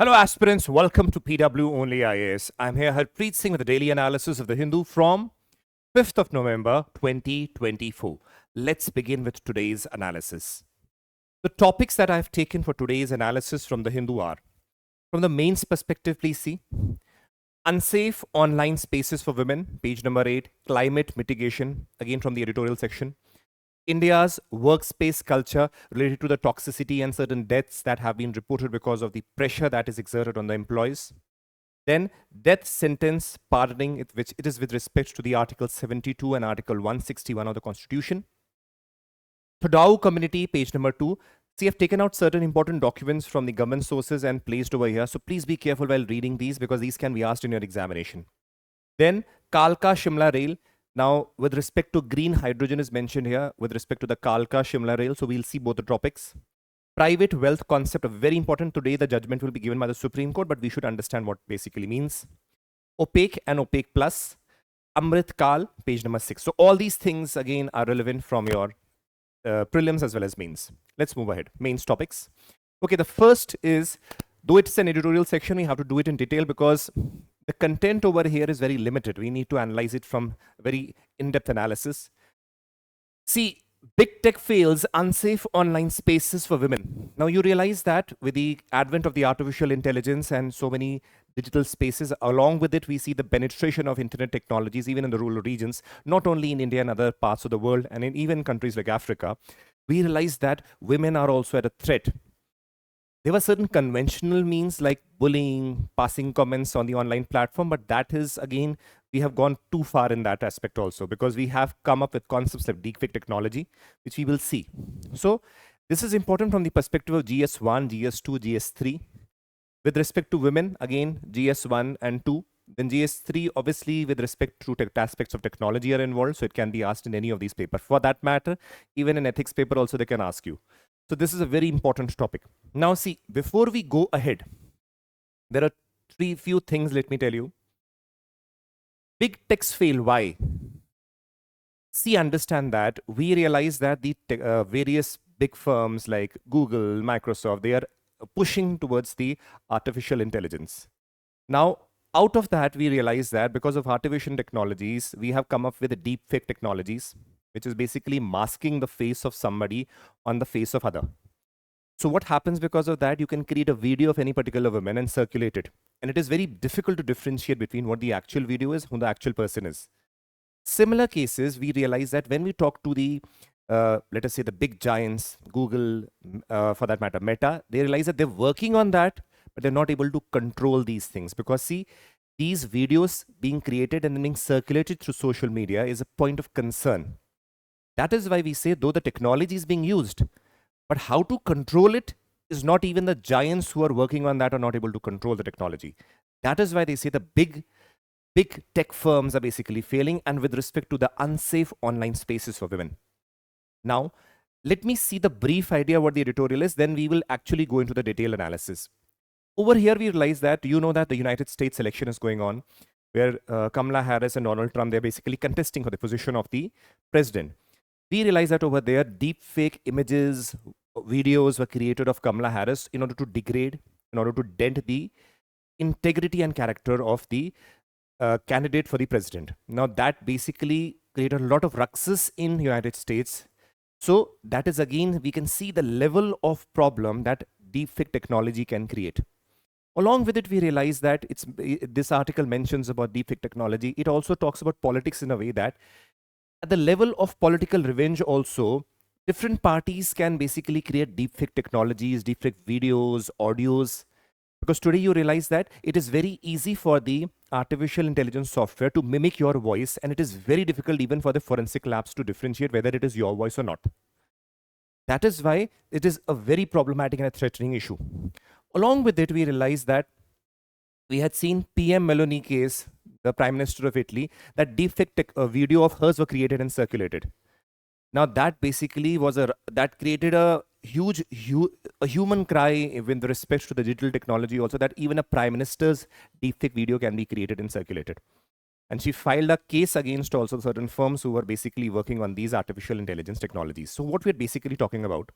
Hello aspirants, welcome to PW OnlyIAS. I'm here Harpreet Singh with the daily analysis of the Hindu from 5th of November 2024. Let's begin with today's analysis. The topics that I've taken for today's analysis from the Hindu are, from the mains perspective, please see, unsafe online spaces for women, page number 8, climate mitigation, again from the editorial section. India's workspace culture related to the toxicity and certain deaths that have been reported because of the pressure that is exerted on the employees. Then death sentence pardoning, which it is with respect to the Article 72 and Article 161 of the Constitution. Thadou community, page number 2. See, I've taken out certain important documents from the government sources and placed over here. So please be careful while reading these because these can be asked in your examination. Then Kalka Shimla rail. Now, with respect to green hydrogen is mentioned here, with respect to the Kalka Shimla rail. So we'll see both the topics. Private wealth concept, very important. Today, the judgment will be given by the Supreme Court, but we should understand what basically means. OPEC and OPEC plus. Amrit Kaal, page number 6. So all these things, again, are relevant from your prelims as well as mains. Let's move ahead. Mains topics. Okay, the first is, though it's an editorial section, we have to do it in detail because the content over here is very limited. We need to analyze it from very in-depth analysis. See, big tech fails unsafe online spaces for women. Now you realize that with the advent of the artificial intelligence and so many digital spaces, along with it, we see the penetration of internet technologies, even in the rural regions, not only in India and other parts of the world, and in even countries like Africa, we realize that women are also at a threat. There were certain conventional means like bullying, passing comments on the online platform, but that is, again, we have gone too far in that aspect also because we have come up with concepts like deepfake technology, which we will see. So this is important from the perspective of GS1, GS2, GS3. With respect to women, again, GS1 and 2. Then GS3, obviously, with respect to aspects of technology are involved, so it can be asked in any of these papers. For that matter, even in ethics paper also they can ask you. So this is a very important topic. Now see, before we go ahead, there are few things, let me tell you. Big techs fail, why? See, understand that we realize that the various big firms like Google, Microsoft, they are pushing towards the artificial intelligence. Now, out of that, we realize that because of artificial technologies, we have come up with the deepfake technologies, which is basically masking the face of somebody on the face of other. So what happens because of that? You can create a video of any particular woman and circulate it. And it is very difficult to differentiate between what the actual video is, who the actual person is. Similar cases, we realize that when we talk to the, let us say the big giants, Google, for that matter, Meta, they realize that they're working on that, but they're not able to control these things because see, these videos being created and then being circulated through social media is a point of concern. That is why we say, though the technology is being used, but how to control it is not even the giants who are working on that are not able to control the technology. That is why they say the big tech firms are basically failing, and with respect to the unsafe online spaces for women. Now, let me see the brief idea what the editorial is, then we will actually go into the detailed analysis. Over here, we realize that you know that the United States election is going on, where Kamala Harris and Donald Trump, they're basically contesting for the position of the president. We realize that over there, deep fake images, videos were created of Kamala Harris in order to degrade, in order to dent the integrity and character of the candidate for the president. Now that basically created a lot of ruckus in the United States. So that is, again, we can see the level of problem that deepfake technology can create. Along with it, we realize that this article mentions about deepfake technology. It also talks about politics in a way that at the level of political revenge also, different parties can basically create deepfake technologies, deepfake videos, audios. Because today you realize that it is very easy for the artificial intelligence software to mimic your voice, and it is very difficult even for the forensic labs to differentiate whether it is your voice or not. That is why it is a very problematic and a threatening issue. Along with it, we realize that we had seen PM Meloni case, the Prime Minister of Italy, that deepfake video of hers were created and circulated. Now that basically was that created a huge human cry with respect to the digital technology also, that even a Prime Minister's deepfake video can be created and circulated. And she filed a case against also certain firms who were basically working on these artificial intelligence technologies. So what we're basically talking about,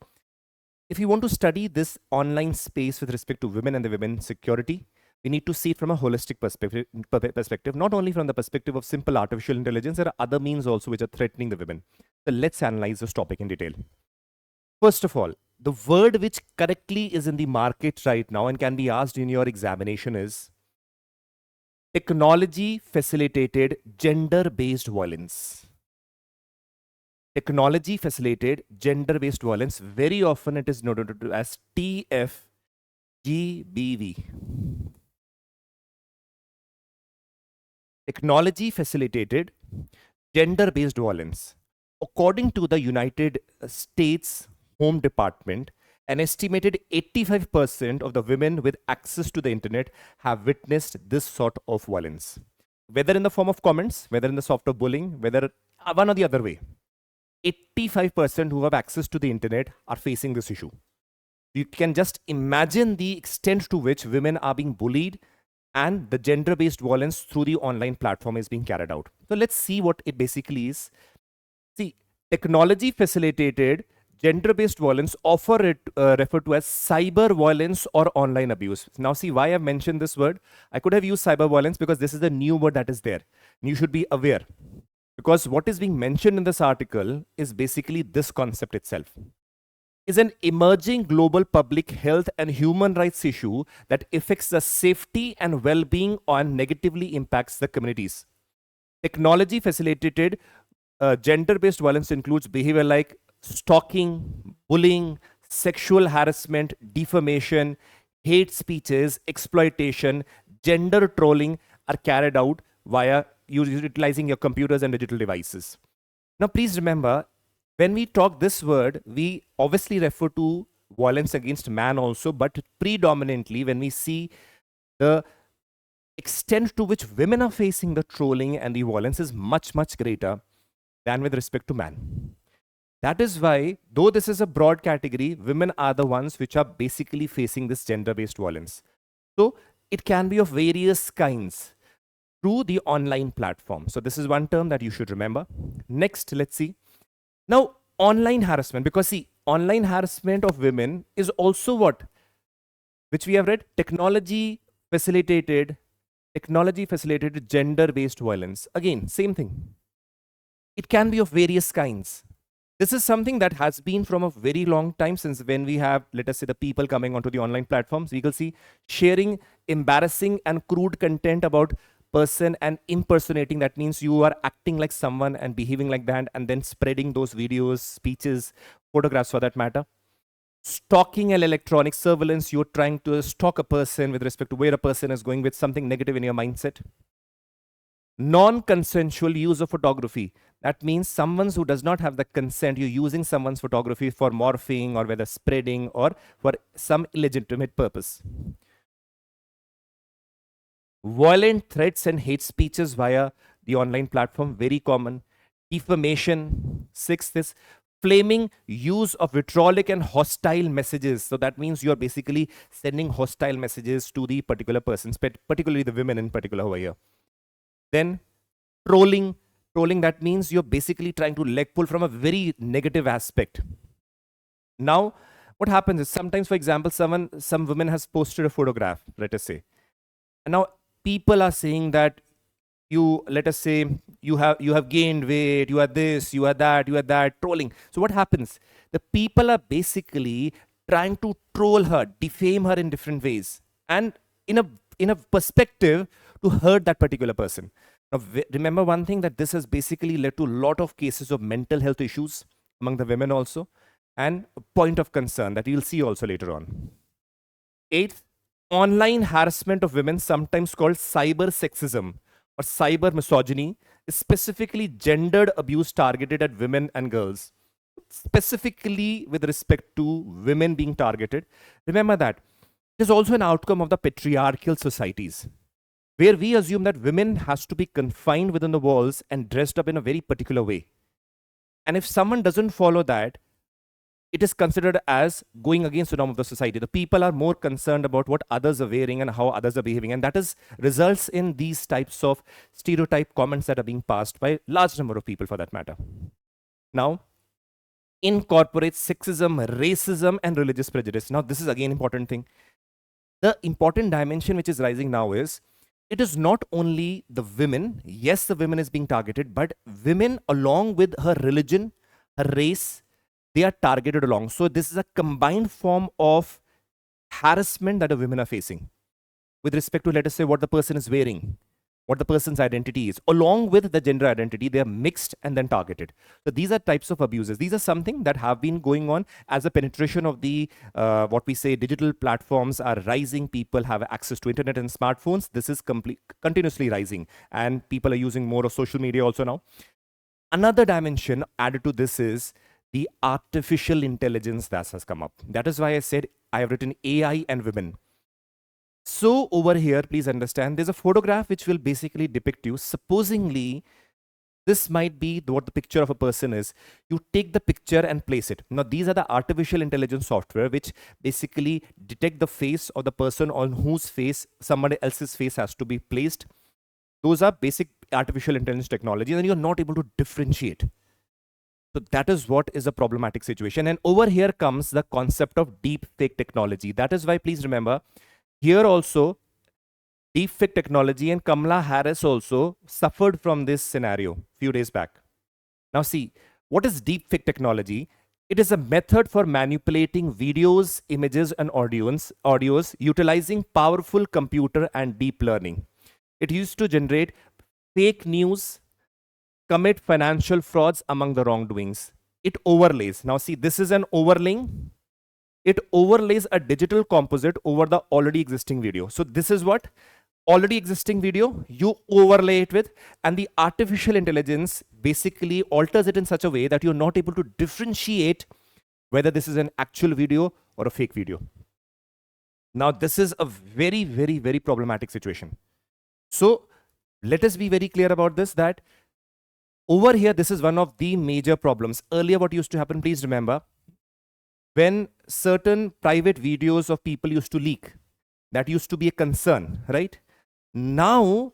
if you want to study this online space with respect to women and the women's security, we need to see it from a holistic perspective, not only from the perspective of simple artificial intelligence. There are other means also which are threatening the women. So let's analyze this topic in detail. First of all, the word which correctly is in the market right now and can be asked in your examination is technology facilitated gender based violence. Technology facilitated gender based violence. Very often it is noted as TFGBV. Technology facilitated gender based violence. According to the United States Home Department, an estimated 85% of the women with access to the internet have witnessed this sort of violence, whether in the form of comments, whether in the soft of bullying, whether one or the other way. 85% who have access to the internet are facing this issue. You can just imagine the extent to which women are being bullied and the gender-based violence through the online platform is being carried out. So let's see what it basically is. See, technology facilitated gender-based violence, referred to as cyber violence or online abuse. Now see why I've mentioned this word. I could have used cyber violence because this is the new word that is there. You should be aware, because what is being mentioned in this article is basically this concept itself. Is an emerging global public health and human rights issue that affects the safety and well-being and negatively impacts the communities. Technology facilitated gender-based violence includes behavior like stalking, bullying, sexual harassment, defamation, hate speeches, exploitation, gender trolling are carried out via utilizing your computers and digital devices. Now, please remember, when we talk this word, we obviously refer to violence against man also, but predominantly when we see the extent to which women are facing the trolling and the violence is much, much greater than with respect to man. That is why, though this is a broad category, women are the ones which are basically facing this gender-based violence. So it can be of various kinds through the online platform. So this is one term that you should remember. Next, let's see. Now, online harassment, because see, online harassment of women is also what? Which we have read, technology facilitated gender-based violence. Again, same thing. It can be of various kinds. This is something that has been from a very long time, since when we have, let us say, the people coming onto the online platforms, we will see sharing embarrassing and crude content about person and impersonating. That means you are acting like someone and behaving like that and then spreading those videos, speeches, photographs for that matter. Stalking and electronic surveillance, you're trying to stalk a person with respect to where a person is going with something negative in your mindset. Non-consensual use of photography. That means someone who does not have the consent, you're using someone's photography for morphing or whether spreading or for some illegitimate purpose. Violent threats and hate speeches via the online platform, very common. Defamation. Sixth is flaming use of vitriolic and hostile messages. So that means you're basically sending hostile messages to the particular persons, particularly the women in particular over here. Then trolling. Trolling, that means you're basically trying to leg pull from a very negative aspect. Now, what happens is sometimes, for example, some woman has posted a photograph, let us say. And now people are saying that let us say you have gained weight, you are this, you are that, trolling. So what happens? The people are basically trying to troll her, defame her in different ways, and in a perspective to hurt that particular person. Now, remember one thing, that this has basically led to a lot of cases of mental health issues among the women also, and a point of concern that you'll see also later on. Eighth, online harassment of women, sometimes called cyber sexism or cyber misogyny, is specifically gendered abuse targeted at women and girls. Specifically with respect to women being targeted. Remember that it is also an outcome of the patriarchal societies, where we assume that women has to be confined within the walls and dressed up in a very particular way. And if someone doesn't follow that, it is considered as going against the norm of the society. The people are more concerned about what others are wearing and how others are behaving. And that results in these types of stereotype comments that are being passed by a large number of people for that matter. Now, incorporates sexism, racism, and religious prejudice. Now, this is again important thing. The important dimension which is rising now is it is not only the women. Yes, the women is being targeted, but women along with her religion, her race, they are targeted along. So this is a combined form of harassment that the women are facing with respect to, let us say, what the person is wearing, what the person's identity is, along with the gender identity. They are mixed and then targeted. So these are types of abuses. These are something that have been going on as the penetration of the what we say digital platforms are rising. People have access to internet and smartphones. This is continuously rising, and people are using more of social media also now. Another dimension added to this is the artificial intelligence that has come up. That is why I said I have written AI and women. So over here, please understand, there's a photograph which will basically depict you. Supposingly, this might be what the picture of a person is. You take the picture and place it. Now, these are the artificial intelligence software which basically detect the face of the person on whose face somebody else's face has to be placed. Those are basic artificial intelligence technology, and you're not able to differentiate. So that is what is a problematic situation. And over here comes the concept of deep fake technology. That is why, please remember, here also, deepfake technology, and Kamala Harris also suffered from this scenario few days back. Now see, what is deepfake technology? It is a method for manipulating videos, images, and audios utilizing powerful computer and deep learning. It used to generate fake news, commit financial frauds among the wrongdoings. It overlays. Now see, this is an overlaying. It overlays a digital composite over the already existing video. So this is what already existing video you overlay it with, and the artificial intelligence basically alters it in such a way that you're not able to differentiate whether this is an actual video or a fake video. Now this is a very, very, very problematic situation. So let us be very clear about this, that over here, this is one of the major problems. Earlier, what used to happen, please remember, when certain private videos of people used to leak, that used to be a concern, right? Now,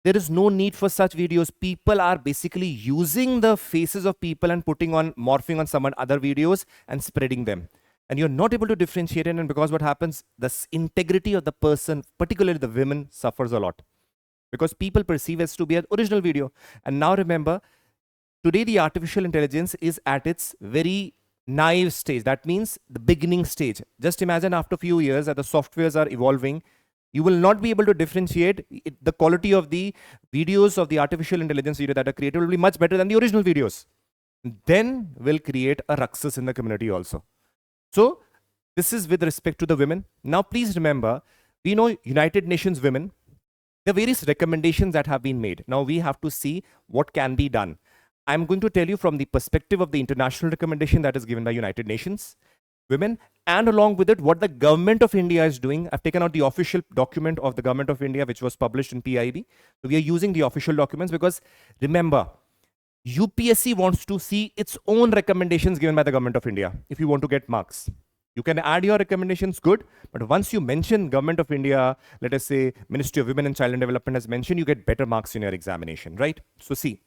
there is no need for such videos. People are basically using the faces of people and morphing on someone other videos and spreading them. And you're not able to differentiate it. And because what happens, the integrity of the person, particularly the women, suffers a lot. Because people perceive it to be an original video. And now remember, today the artificial intelligence is at its very naive stage. That means the beginning stage. Just imagine after a few years that the softwares are evolving, you will not be able to differentiate the quality of the videos of the artificial intelligence video that are created will be much better than the original videos. Then will create a ruckus in the community also. So this is with respect to the women. Now please remember, we know United Nations women, there are various recommendations that have been made. Now we have to see what can be done. I'm going to tell you from the perspective of the international recommendation that is given by United Nations women, and along with it, what the government of India is doing. I've taken out the official document of the government of India, which was published in PIB. So we are using the official documents because remember, UPSC wants to see its own recommendations given by the government of India if you want to get marks. You can add your recommendations, good, but once you mention government of India, let us say Ministry of Women and Child Development has mentioned, you get better marks in your examination, right? So see,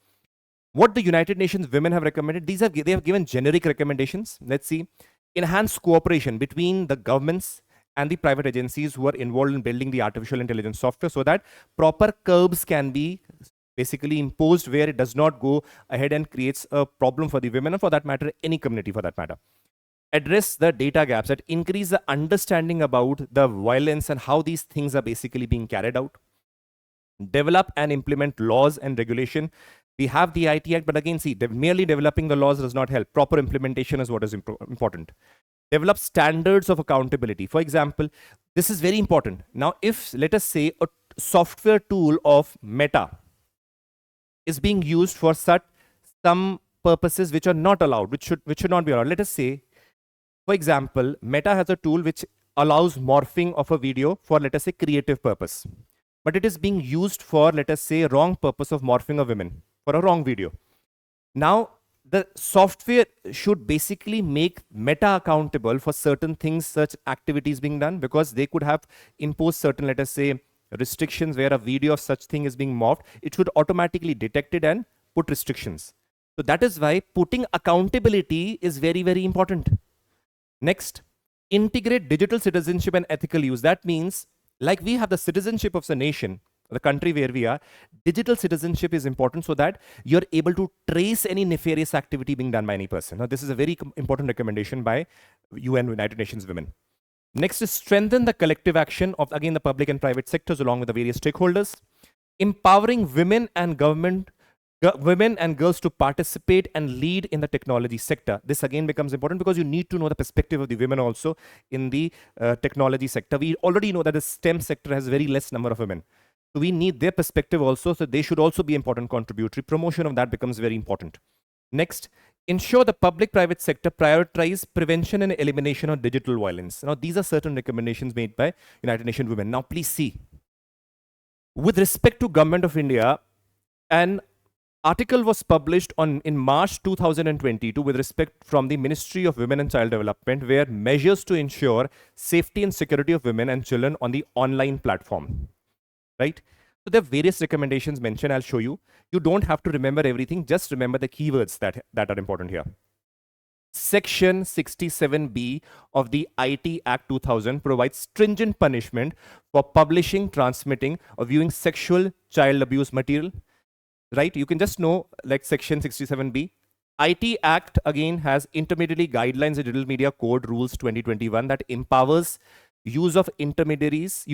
what the United Nations women have recommended, they have given generic recommendations. Let's see. Enhance cooperation between the governments and the private agencies who are involved in building the artificial intelligence software so that proper curbs can be basically imposed where it does not go ahead and creates a problem for the women, and for that matter, any community for that matter. Address the data gaps that increase the understanding about the violence and how these things are basically being carried out. Develop and implement laws and regulation. We have the IT Act, but again, see, merely developing the laws does not help. Proper implementation is what is important. Develop standards of accountability. For example, this is very important. Now, if, let us say, a software tool of Meta is being used for some purposes which are not allowed, which should not be allowed. Let us say, for example, Meta has a tool which allows morphing of a video for, let us say, creative purpose. But it is being used for, let us say, wrong purpose of morphing a woman for a wrong video. Now, the software should basically make Meta accountable for certain things, such activities being done, because they could have imposed certain, let us say, restrictions where a video of such thing is being morphed. It should automatically detect it and put restrictions. So that is why putting accountability is very, very important. Next, integrate digital citizenship and ethical use. That means, like we have the citizenship of the nation, the country where we are, digital citizenship is important so that you're able to trace any nefarious activity being done by any person. Now, this is a very important recommendation by UN, United Nations Women. Next is strengthen the collective action of, again, the public and private sectors along with the various stakeholders. Empowering women and women and girls to participate and lead in the technology sector. This again becomes important because you need to know the perspective of the women also in the technology sector. We already know that the STEM sector has very less number of women. So we need their perspective also, so they should also be important contributory. Promotion of that becomes very important. Next, ensure the public-private sector prioritize prevention and elimination of digital violence. Now, these are certain recommendations made by United Nations Women. Now, please see. With respect to Government of India, an article was published in March 2022 with respect from the Ministry of Women and Child Development, where measures to ensure safety and security of women and children on the online platform, right? So there are various recommendations mentioned. I'll show you. You don't have to remember everything. Just remember the keywords that are important here. Section 67B of the IT Act 2000 provides stringent punishment for publishing, transmitting, or viewing sexual child abuse material. Right? You can just know, like Section 67B. IT Act again has intermediary guidelines and digital media code rules 2021 that empowers users of intermediaries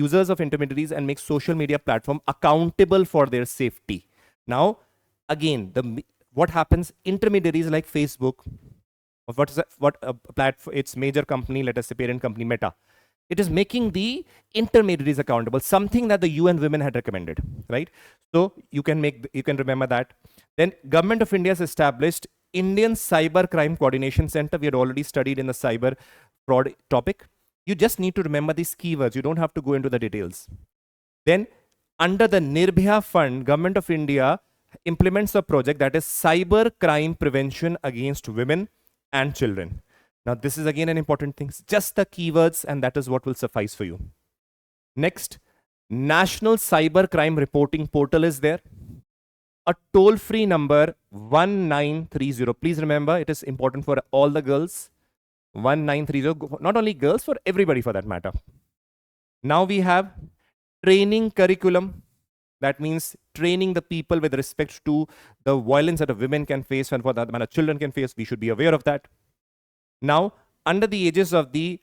and makes social media platform accountable for their safety. Now, again, what happens? Intermediaries like Facebook, its major company, let us say parent company Meta. It is making the intermediaries accountable, something that the UN Women had recommended, right? So you can remember that. Then Government of India has established Indian Cyber Crime Coordination Center. We had already studied in the cyber fraud topic. You just need to remember these keywords. You don't have to go into the details. Then under the Nirbhaya Fund, Government of India implements a project that is cyber crime prevention against women and children. Now, this is again an important thing. Just the keywords, and that is what will suffice for you. Next, National Cyber Crime Reporting Portal is there. A toll-free number, 1930. Please remember, it is important for all the girls. 1930, not only girls, for everybody for that matter. Now we have training curriculum. That means training the people with respect to the violence that a women can face and for that matter children can face. We should be aware of that. Now, under the aegis of the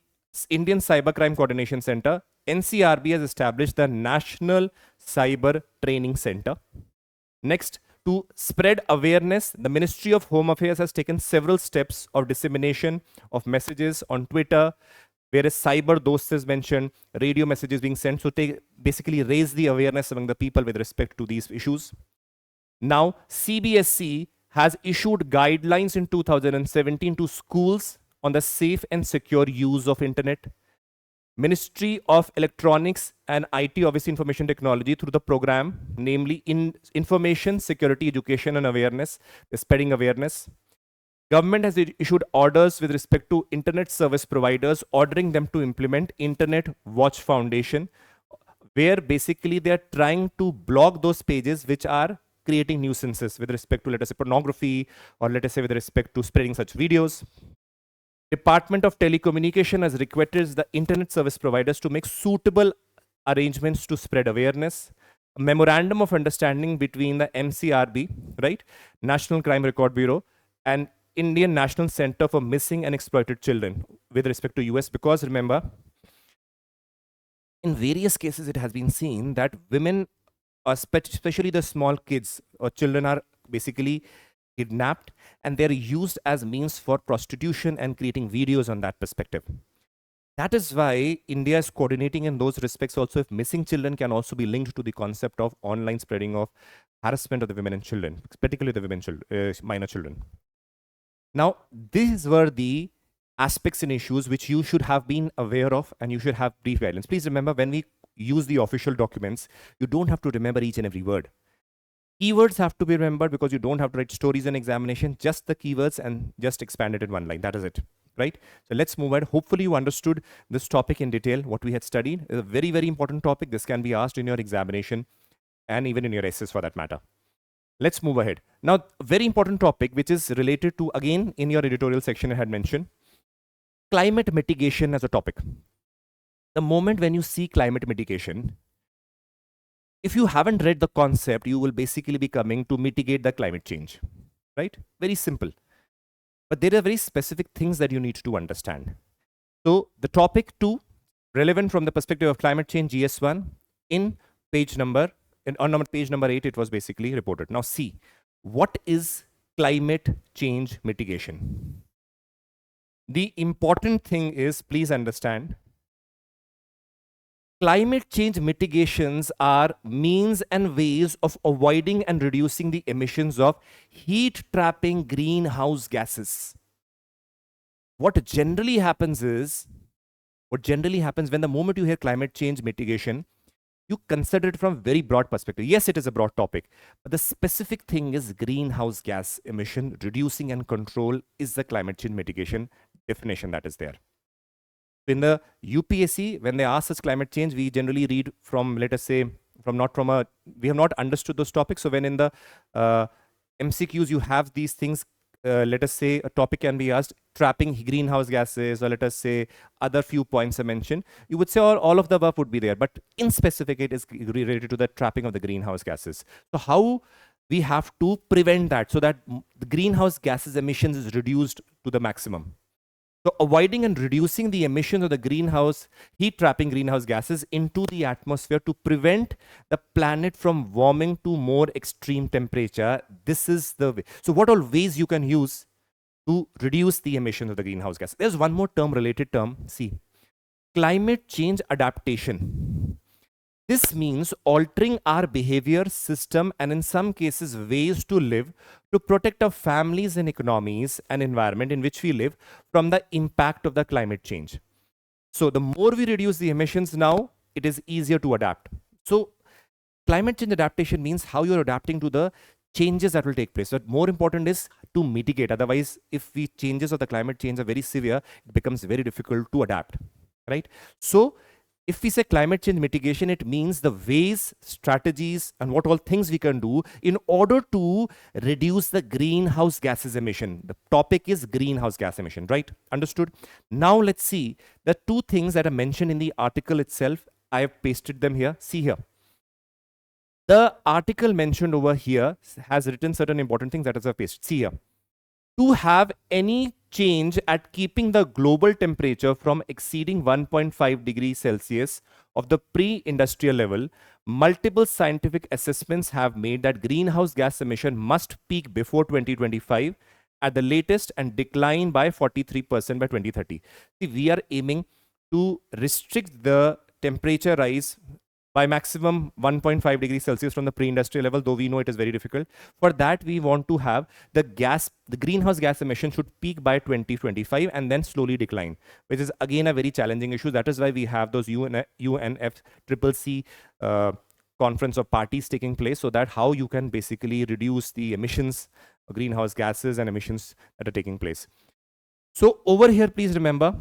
Indian Cybercrime Coordination Center, NCRB has established the National Cyber Training Center. Next, to spread awareness, the Ministry of Home Affairs has taken several steps of dissemination of messages on Twitter, whereas Cyber Dost is mentioned, radio messages being sent. So basically raise the awareness among the people with respect to these issues. Now, CBSE has issued guidelines in 2017 to schools on the safe and secure use of internet. Ministry of Electronics and IT, obviously Information Technology, through the program, namely in Information Security Education and Awareness, spreading awareness. Government has issued orders with respect to internet service providers, ordering them to implement Internet Watch Foundation, where basically they are trying to block those pages which are creating nuisances with respect to, let us say, pornography, or let us say with respect to spreading such videos. Department of Telecommunication has requested the internet service providers to make suitable arrangements to spread awareness. A memorandum of understanding between the MCRB, right, National Crime Record Bureau, and Indian National Center for Missing and Exploited Children with respect to US, because remember, in various cases it has been seen that women, especially the small kids or children, are basically kidnapped and they're used as means for prostitution and creating videos on that perspective. That is why India is coordinating in those respects also, if missing children can also be linked to the concept of online spreading of harassment of the women and children, particularly the women, minor children. Now, these were the aspects and issues which you should have been aware of, and you should have brief guidelines. Please remember, when we use the official documents, you don't have to remember each and every word. Keywords have to be remembered because you don't have to write stories and examination, just the keywords and just expand it in one line. That is it, right? So let's move on. Hopefully you understood this topic in detail, what we had studied. It's a very, very important topic. This can be asked in your examination and even in your essays for that matter. Let's move ahead. Now, very important topic, which is related to, again, in your editorial section, I had mentioned climate mitigation as a topic. The moment when you see climate mitigation, if you haven't read the concept, you will basically be coming to mitigate the climate change, right? Very simple. But there are very specific things that you need to understand. So the topic 2, relevant from the perspective of climate change, GS1, in page number, on page number 8, it was basically reported. Now see, what is climate change mitigation? The important thing is, please understand, climate change mitigations are means and ways of avoiding and reducing the emissions of heat trapping greenhouse gases. What generally happens when the moment you hear climate change mitigation, you consider it from a very broad perspective. Yes, it is a broad topic, but the specific thing is greenhouse gas emission reducing and control is the climate change mitigation definition that is there. In the UPSC, when they ask us climate change, we generally read from, let us say, we have not understood those topics. So when in the MCQs you have these things, let us say a topic can be asked, trapping greenhouse gases, or let us say other few points I mentioned, you would say all of the above would be there, but in specific it is related to the trapping of the greenhouse gases. So how we have to prevent that so that the greenhouse gases emissions is reduced to the maximum. So avoiding and reducing the emissions of the heat trapping greenhouse gases into the atmosphere to prevent the planet from warming to more extreme temperature. This is the way. So what all ways you can use to reduce the emissions of the greenhouse gas? There's one more related term. See, climate change adaptation. This means altering our behavior, system, and in some cases ways to live to protect our families and economies and environment in which we live from the impact of the climate change. So the more we reduce the emissions now, it is easier to adapt. So climate change adaptation means how you're adapting to the changes that will take place. But more important is to mitigate. Otherwise, if the changes of the climate change are very severe, it becomes very difficult to adapt, right? So if we say climate change mitigation, it means the ways, strategies, and what all things we can do in order to reduce the greenhouse gases emission. The topic is greenhouse gas emission, right? Understood? Now let's see the two things that are mentioned in the article itself. I have pasted them here. See here. The article mentioned over here has written certain important things that is pasted. See here. To have any change at keeping the global temperature from exceeding 1.5 degrees Celsius of the pre-industrial level, multiple scientific assessments have made that greenhouse gas emission must peak before 2025 at the latest and decline by 43% by 2030. See, we are aiming to restrict the temperature rise by maximum 1.5 degrees Celsius from the pre-industrial level, though we know it is very difficult. For that, we want to have the greenhouse gas emission should peak by 2025 and then slowly decline, which is again a very challenging issue. That is why we have those UNFCCC conference of parties taking place, so that how you can basically reduce the emissions, greenhouse gases and emissions that are taking place. So over here, please remember,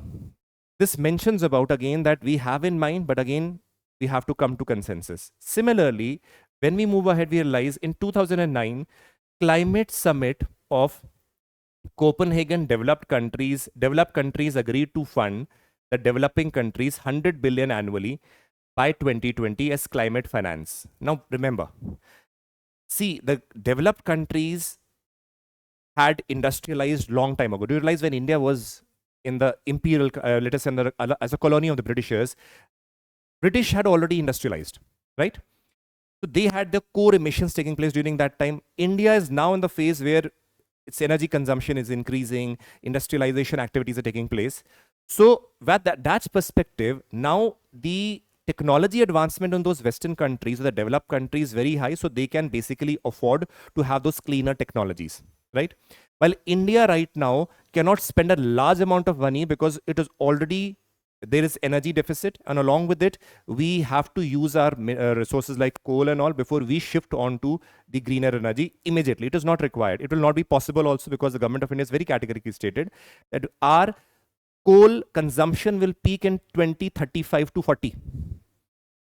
this mentions about again that we have in mind, but again, we have to come to consensus. Similarly, when we move ahead, we realize in 2009, climate summit of Copenhagen developed countries agreed to fund the developing countries 100 billion annually by 2020 as climate finance. Now, remember, see, the developed countries had industrialized long time ago. Do you realize when India was in the imperial, let us say, as a colony of the Britishers, British had already industrialized, right? So they had the core emissions taking place during that time. India is now in the phase where its energy consumption is increasing, industrialization activities are taking place. So that's perspective, now the technology advancement in those Western countries or the developed countries is very high, so they can basically afford to have those cleaner technologies, right? While India right now cannot spend a large amount of money because it is already there is energy deficit, and along with it, we have to use our resources like coal and all before we shift on to the greener energy immediately. It is not required. It will not be possible also because the government of India is very categorically stated that our coal consumption will peak in 2035 to 40.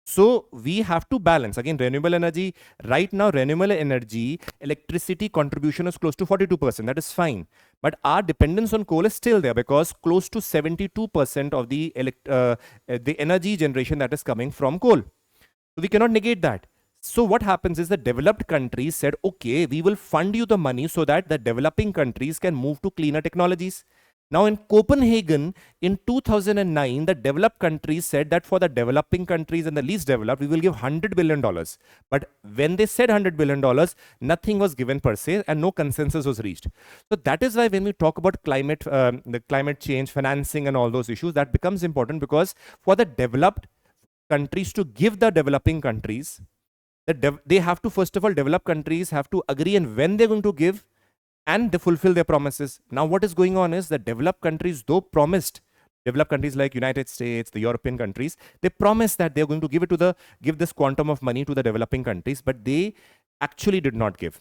So we have to balance again renewable energy. Right now, renewable energy electricity contribution is close to 42%. That is fine. But our dependence on coal is still there because close to 72% of the energy generation that is coming from coal. So we cannot negate that. So what happens is the developed countries said, okay, we will fund you the money so that the developing countries can move to cleaner technologies. Now in Copenhagen in 2009, the developed countries said that for the developing countries and the least developed, we will give $100 billion. But when they said $100 billion, nothing was given per se and no consensus was reached. So that is why when we talk about the climate change, financing and all those issues, that becomes important because for the developed countries to give the developing countries, they have to, first of all, developed countries have to agree on when they're going to give and they fulfill their promises. Now, what is going on is the developed countries, though promised, developed countries like United States, the European countries, they promise that they're going to give this quantum of money to the developing countries, but they actually did not give.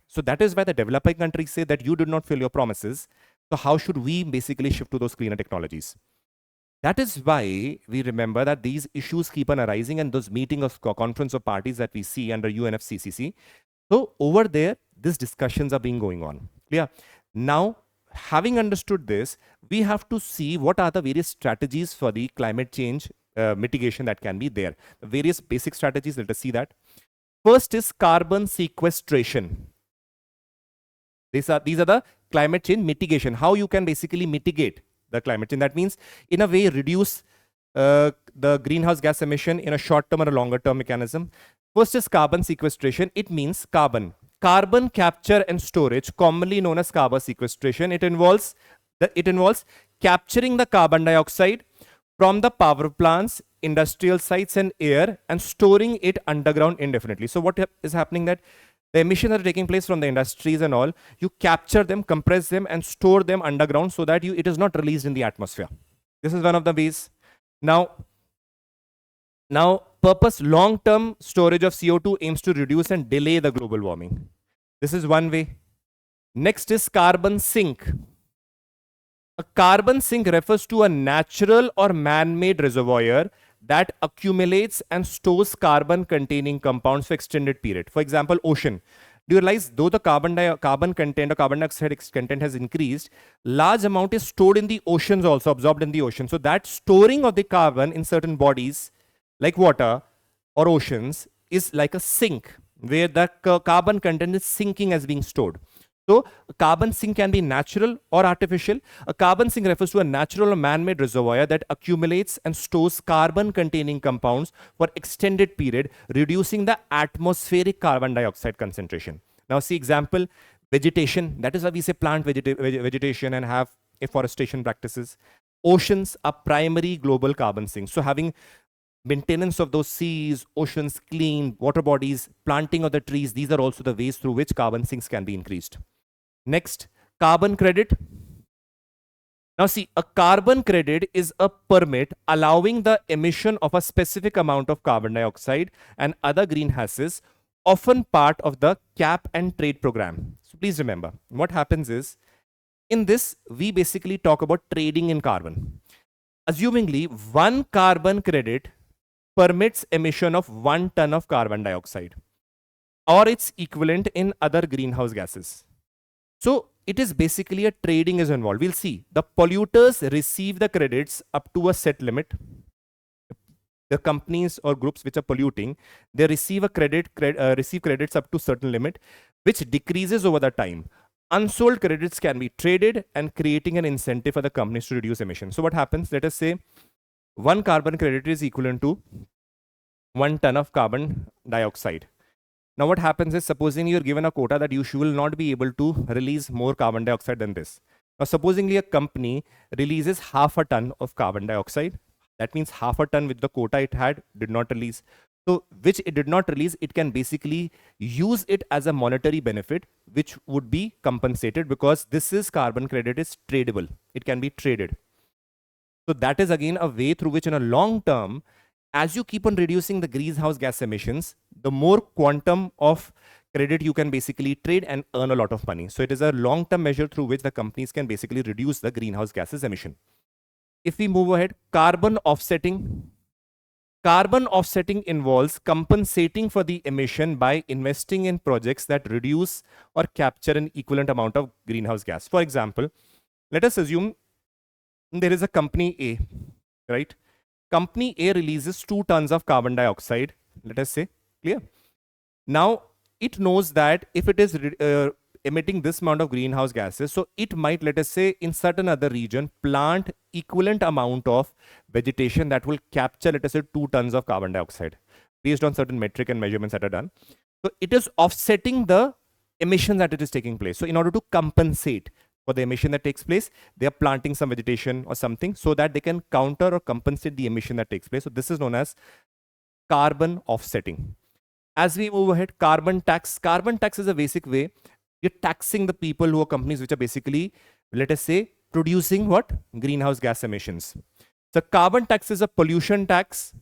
So that is why the developing countries say that you did not fill your promises. So how should we basically shift to those cleaner technologies? That is why we remember that these issues keep on arising and those meeting of conference of parties that we see under UNFCCC. So over there, these discussions are being going on. Clear? Now, having understood this, we have to see what are the various strategies for the climate change mitigation that can be there. The various basic strategies, let us see that. First is carbon sequestration. These are the climate change mitigation, how you can basically mitigate the climate change. That means, in a way, reduce the greenhouse gas emission in a short term or a longer term mechanism. First is carbon sequestration. It means carbon capture and storage, commonly known as carbon sequestration. It involves capturing the carbon dioxide from the power plants, industrial sites and air and storing it underground indefinitely. So what is happening that the emissions that are taking place from the industries and all, you capture them, compress them and store them underground so that it is not released in the atmosphere. This is one of the ways. Now purpose long-term storage of CO2 aims to reduce and delay the global warming. This is one way. Next is carbon sink. A carbon sink refers to a natural or man-made reservoir that accumulates and stores carbon containing compounds for extended period. For example, ocean. Do you realize though the carbon content or carbon dioxide content has increased, large amount is stored in the oceans also, absorbed in the ocean. So that storing of the carbon in certain bodies like water or oceans is like a sink where the carbon content is sinking as being stored. So a carbon sink can be natural or artificial. A carbon sink refers to a natural or man-made reservoir that accumulates and stores carbon-containing compounds for extended period, reducing the atmospheric carbon dioxide concentration. Now see example, vegetation. That is why we say plant vegetation and have afforestation practices. Oceans are primary global carbon sinks. So having maintenance of those seas, oceans clean, water bodies, planting of the trees, these are also the ways through which carbon sinks can be increased. Next, carbon credit. Now see, a carbon credit is a permit allowing the emission of a specific amount of carbon dioxide and other greenhouses, often part of the cap and trade program. So please remember, what happens is, in this, we basically talk about trading in carbon. Assumingly, one carbon credit permits emission of 1 ton of carbon dioxide or its equivalent in other greenhouse gases. So it is basically a trading is involved. We'll see. The polluters receive the credits up to a set limit. The companies or groups which are polluting, they receive receive credits up to certain limit, which decreases over the time. Unsold credits can be traded and creating an incentive for the companies to reduce emissions. So what happens? Let us say one carbon credit is equivalent to 1 ton of carbon dioxide. Now what happens is, supposing you're given a quota that you will not be able to release more carbon dioxide than this. Now supposingly a company releases half a ton of carbon dioxide. That means half a ton with the quota it had did not release. So which it did not release, it can basically use it as a monetary benefit, which would be compensated because this is carbon credit is tradable. It can be traded. So that is again a way through which in a long term, as you keep on reducing the greenhouse gas emissions, the more quantum of credit you can basically trade and earn a lot of money. So it is a long-term measure through which the companies can basically reduce the greenhouse gases emission. If we move ahead, carbon offsetting. Carbon offsetting involves compensating for the emission by investing in projects that reduce or capture an equivalent amount of greenhouse gas. For example, let us assume there is a company A, right? Company A releases 2 tons of carbon dioxide, let us say, clear? Now, it knows that if it is emitting this amount of greenhouse gases, so it might, let us say, in certain other region, plant equivalent amount of vegetation that will capture, let us say, 2 tons of carbon dioxide based on certain metric and measurements that are done. So it is offsetting the emission that it is taking place. So in order to compensate for the emission that takes place, they are planting some vegetation or something so that they can counter or compensate the emission that takes place. So this is known as carbon offsetting. As we move ahead, carbon tax. Carbon tax is a basic way you're taxing the people who are companies which are basically, let us say, producing what? Greenhouse gas emissions. So carbon tax is a pollution tax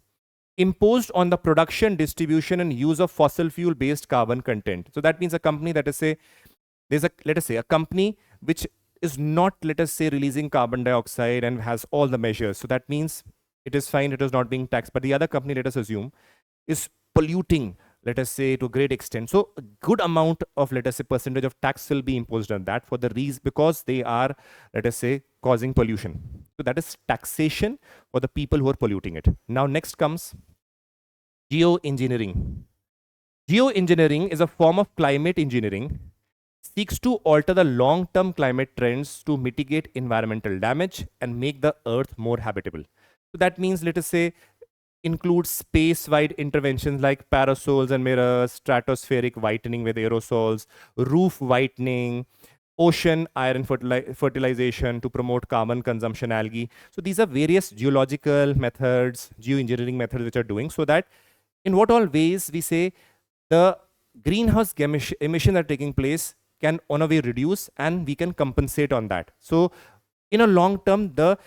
imposed on the production, distribution, and use of fossil fuel based carbon content. So that means a company that is say, there's a, let us say, a company which is not, let us say, releasing carbon dioxide and has all the measures. So that means it is fine, it is not being taxed. But the other company, let us assume, is polluting, let us say, to a great extent. So a good amount of, let us say, percentage of tax will be imposed on that for the reason because they are, let us say, causing pollution. So that is taxation for the people who are polluting it. Now next comes geoengineering. Geoengineering is a form of climate engineering, seeks to alter the long-term climate trends to mitigate environmental damage and make the earth more habitable. So that means, let us say, includes space-wide interventions like parasols and mirrors, stratospheric whitening with aerosols, roof whitening, ocean iron fertilization to promote carbon consumption algae. So these are various geological methods, geoengineering methods which are doing so that in what all ways we say the greenhouse emission that are taking place can on a way reduce and we can compensate on that. So in a long term, the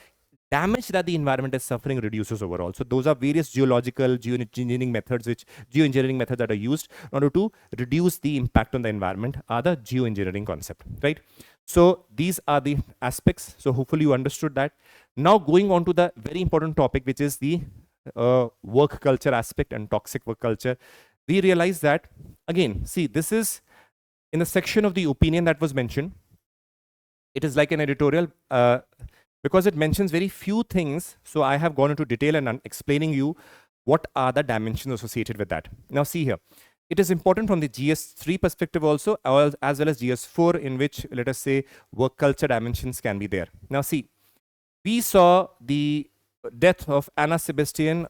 damage that the environment is suffering reduces overall. So those are various geological geoengineering methods that are used in order to reduce the impact on the environment are the geoengineering concept, right? So these are the aspects. So hopefully you understood that. Now going on to the very important topic, which is the work culture aspect and toxic work culture. We realize that, again, see, this is in the section of the opinion that was mentioned. It is like an editorial because it mentions very few things. So I have gone into detail and explaining you what are the dimensions associated with that. Now see here, it is important from the GS3 perspective also, as well as GS4, in which, let us say, work culture dimensions can be there. Now see, we saw the death of Anna Sebastian,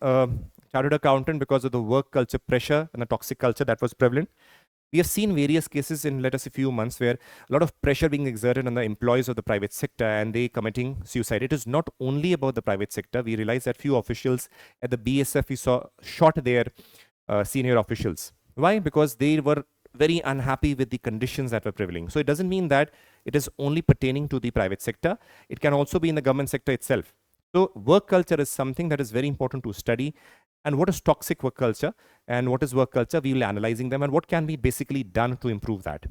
chartered accountant, because of the work culture pressure and the toxic culture that was prevalent. We have seen various cases in, let us say, a few months where a lot of pressure being exerted on the employees of the private sector and they committing suicide. It is not only about the private sector. We realized that few officials at the BSF we saw shot their senior officials. Why? Because they were very unhappy with the conditions that were prevailing. So it doesn't mean that it is only pertaining to the private sector. It can also be in the government sector itself. So work culture is something that is very important to study. And what is toxic work culture and what is work culture? We will be analyzing them and what can be basically done to improve that.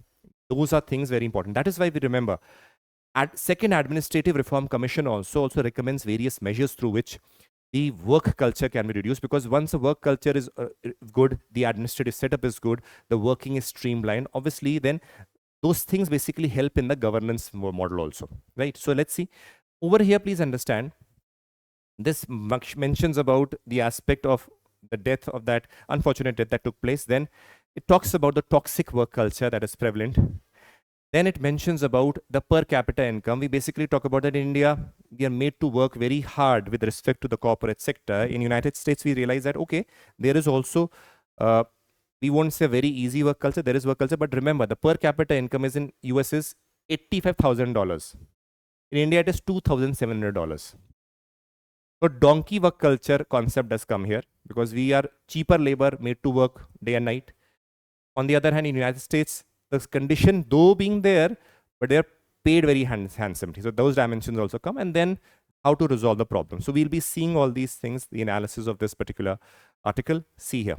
Those are things very important. That is why we remember second Administrative Reform Commission also recommends various measures through which the work culture can be reduced, because once the work culture is good, the administrative setup is good, the working is streamlined, obviously then those things basically help in the governance model also, right? So let's see. Over here, please understand, this mentions about the aspect of the death of that unfortunate death that took place. Then it talks about the toxic work culture that is prevalent. Then it mentions about the per capita income. We basically talk about that in India, we are made to work very hard with respect to the corporate sector. In United States, we realize that, okay, there is also, we won't say very easy work culture, there is work culture, but remember the per capita income is in US is $85,000. In India, it is $2,700. So donkey work culture concept does come here because we are cheaper labor made to work day and night. On the other hand, in the United States, the condition though being there, but they're paid very handsomely. So those dimensions also come, and then how to resolve the problem. So we'll be seeing all these things, the analysis of this particular article. See here.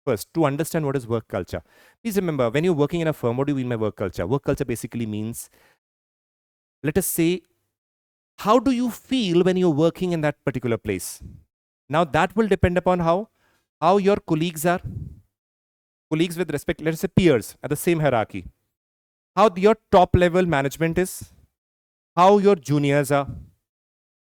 First, to understand what is work culture. Please remember, when you're working in a firm, what do you mean by work culture? Work culture basically means, let us say, how do you feel when you're working in that particular place? Now that will depend upon how your colleagues are, colleagues with respect, let's say peers at the same hierarchy, how your top level management is, how your juniors are,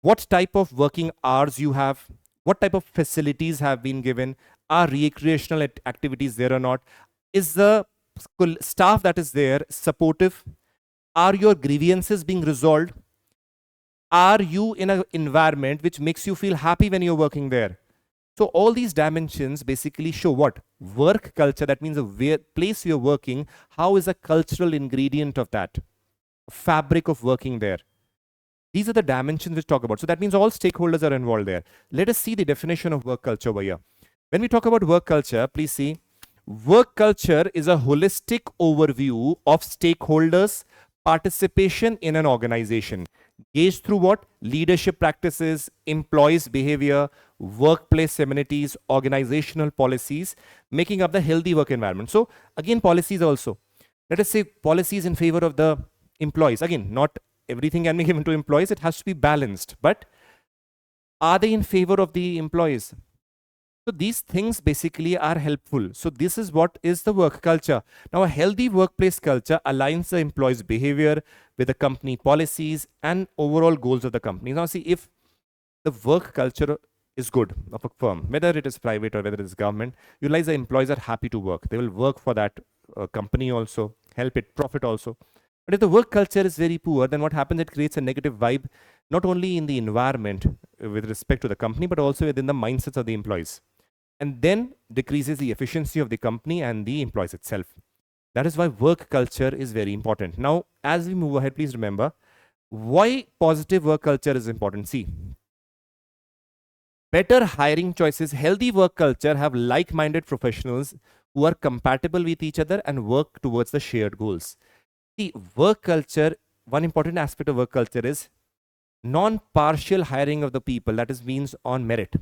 what type of working hours you have, what type of facilities have been given, are recreational activities there or not, is the staff that is there supportive, are your grievances being resolved, are you in an environment which makes you feel happy when you're working there. So all these dimensions basically show what? Work culture, that means the place you're working, how is a cultural ingredient of that, fabric of working there. These are the dimensions which talk about. So that means all stakeholders are involved there. Let us see the definition of work culture over here. When we talk about work culture, please see, work culture is a holistic overview of stakeholders' participation in an organization, gauged through what? Leadership practices, employees' behavior, workplace amenities, organizational policies, making up the healthy work environment. So again, policies also. Let us say policies in favor of the employees. Again, not everything can be given to employees. It has to be balanced. But are they in favor of the employees? So these things basically are helpful. So this is what is the work culture. Now, a healthy workplace culture aligns the employee's behavior with the company policies and overall goals of the company. Now, see, if the work culture is good of a firm, whether it is private or whether it is government, you realize the employees are happy to work. They will work for that company also, help it profit also. But if the work culture is very poor, then what happens? It creates a negative vibe, not only in the environment with respect to the company, but also within the mindsets of the employees. And then decreases the efficiency of the company and the employees itself. That is why work culture is very important. Now, as we move ahead, please remember why positive work culture is important. See, better hiring choices, healthy work culture have like-minded professionals who are compatible with each other and work towards the shared goals. See, work culture, one important aspect of work culture is non-partial hiring of the people. That is means on merit.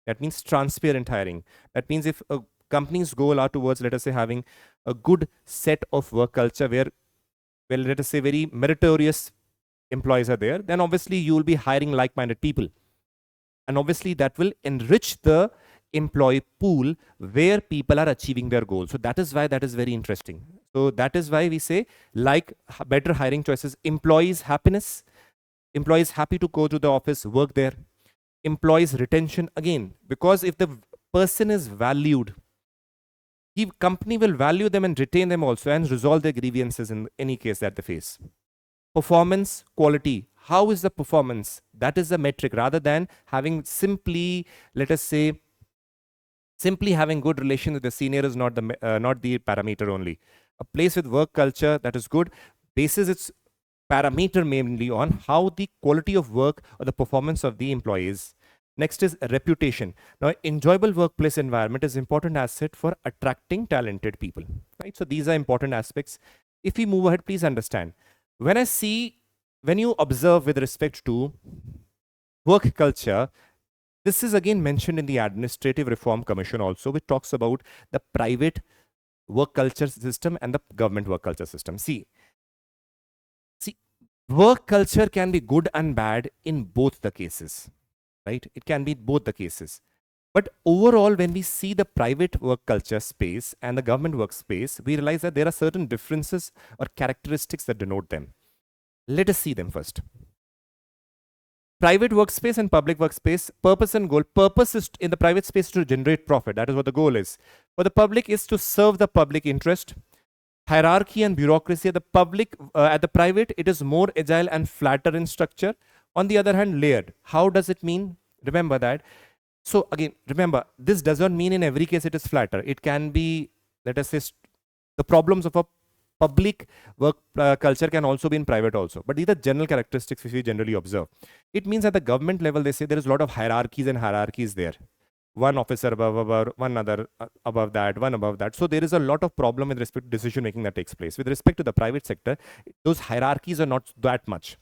That means transparent hiring. That means if a company's goal are towards, let us say, having a good set of work culture where, well, let us say very meritorious employees are there, then obviously you will be hiring like-minded people. And obviously that will enrich the employee pool where people are achieving their goals. So that is why that is very interesting. So that is why we say like better hiring choices, employees happiness, employees happy to go to the office, work there, employees retention again, because if the person is valued, the company will value them and retain them also and resolve their grievances in any case that they face. Performance quality, how is the performance? That is the metric, rather than having simply, let us say, simply having good relation with the senior is not the parameter only. A place with work culture that is good bases its parameter mainly on how the quality of work or the performance of the employees. Next is reputation. Now, enjoyable workplace environment is important asset for attracting talented people, right? So these are important aspects. If we move ahead, please understand. When you observe with respect to work culture, this is again mentioned in the Administrative Reform Commission also, which talks about the private work culture system and the government work culture system. See, work culture can be good and bad in both the cases, right? It can be both the cases. But overall, when we see the private work culture space and the government workspace, we realize that there are certain differences or characteristics that denote them. Let us see them first. Private workspace and public workspace, purpose and goal. Purpose is in the private space to generate profit. That is what the goal is. For the public is to serve the public interest. Hierarchy and bureaucracy at the public, at the private, it is more agile and flatter in structure. On the other hand, layered. How does it mean? Remember that. So again, remember, this does not mean in every case it is flatter. It can be, let us say, the problems of a public work culture can also be in private also. But these are general characteristics which we generally observe. It means at the government level, they say there is a lot of hierarchies and hierarchies there. One officer above, one other above that, one above that. So there is a lot of problem with respect to decision making that takes place. With respect to the private sector, those hierarchies are not that much.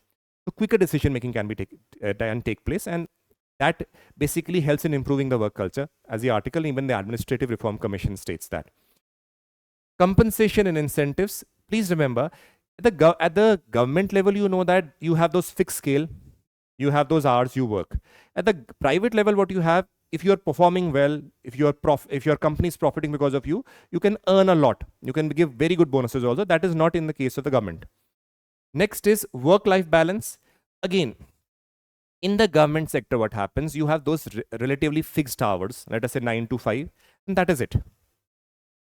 So quicker decision making can be take place, and that basically helps in improving the work culture. As the article, even the Administrative Reform Commission states that. Compensation and incentives. Please remember, at the government level, you know that you have those fixed scale. You have those hours you work. At the private level, what you have, if you are performing well, if your company is profiting because of you, you can earn a lot. You can give very good bonuses also. That is not in the case of the government. Next is work-life balance. Again, in the government sector, what happens? You have those relatively fixed hours, let us say 9 to 5, and that is it.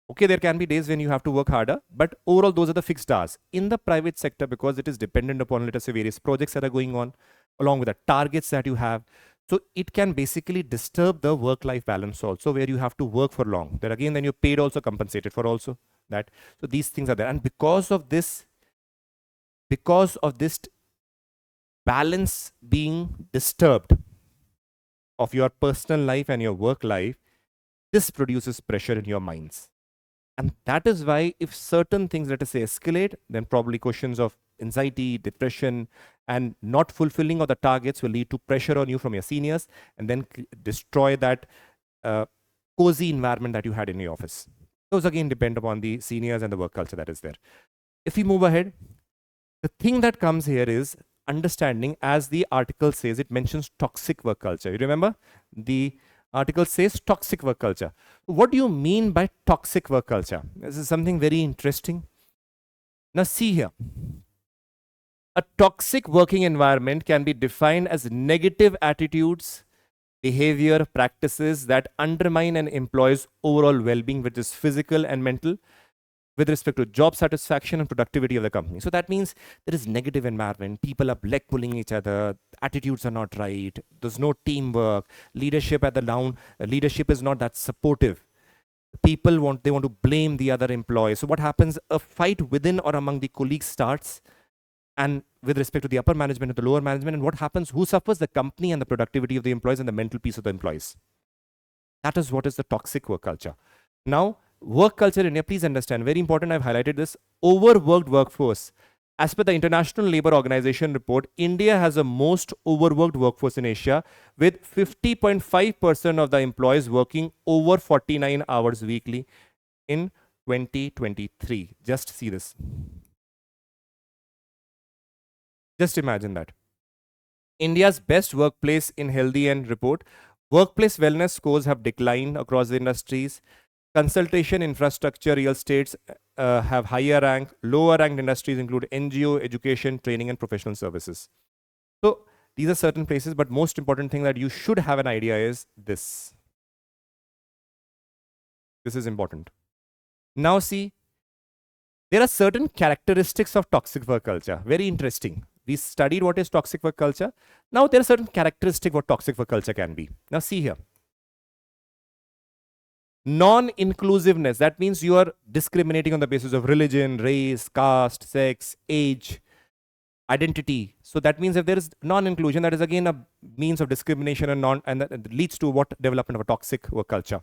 Okay, there can be days when you have to work harder, but overall, those are the fixed hours. In the private sector, because it is dependent upon, let us say, various projects that are going on, along with the targets that you have, so it can basically disturb the work-life balance also, where you have to work for long. Then again, then you're paid also, compensated for also that. So these things are there. And because of this balance being disturbed of your personal life and your work life, this produces pressure in your minds. And that is why if certain things, let us say, escalate, then probably questions of anxiety, depression, and not fulfilling of the targets will lead to pressure on you from your seniors, and then destroy that cozy environment that you had in your office. Those again depend upon the seniors and the work culture that is there. If we move ahead, the thing that comes here is understanding, as the article says, it mentions toxic work culture. You remember? The article says toxic work culture. What do you mean by toxic work culture? This is something very interesting. Now see here. A toxic working environment can be defined as negative attitudes, behavior, practices that undermine an employee's overall well-being, which is physical and mental, with respect to job satisfaction and productivity of the company. So that means there is negative environment. People are leg pulling each other. Attitudes are not right. There's no teamwork. Leadership at the down. Leadership is not that supportive. People want to blame the other employees. So what happens? A fight within or among the colleagues starts, and with respect to the upper management and the lower management. And what happens? Who suffers? The company and the productivity of the employees and the mental peace of the employees. That is what is the toxic work culture. Now, work culture in India, please understand, very important, I've highlighted this, overworked workforce. As per the International Labour Organization report, India has the most overworked workforce in Asia, with 50.5% of the employees working over 49 hours weekly in 2023. Just see this. Just imagine that. India's best workplace in healthy and report. Workplace wellness scores have declined across the industries. Consultation, infrastructure, real estates have higher rank. Lower ranked industries include NGO, education, training, and professional services. So these are certain places, but most important thing that you should have an idea is this. This is important. Now see, there are certain characteristics of toxic work culture. Very interesting. We studied what is toxic work culture. Now there are certain characteristics what toxic work culture can be. Now see here. Non-inclusiveness, that means you are discriminating on the basis of religion, race, caste, sex, age, identity. So that means if there is non-inclusion, that is again a means of discrimination and that leads to what development of a toxic work culture.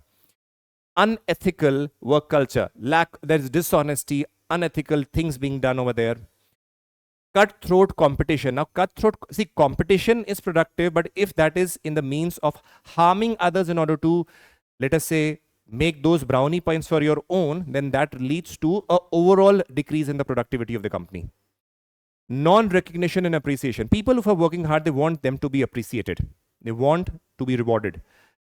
Unethical work culture, there is dishonesty, unethical things being done over there. Cutthroat competition. Now competition is productive, but if that is in the means of harming others in order to, let us say, make those brownie points for your own, then that leads to an overall decrease in the productivity of the company. Non-recognition and appreciation. People who are working hard, they want them to be appreciated. They want to be rewarded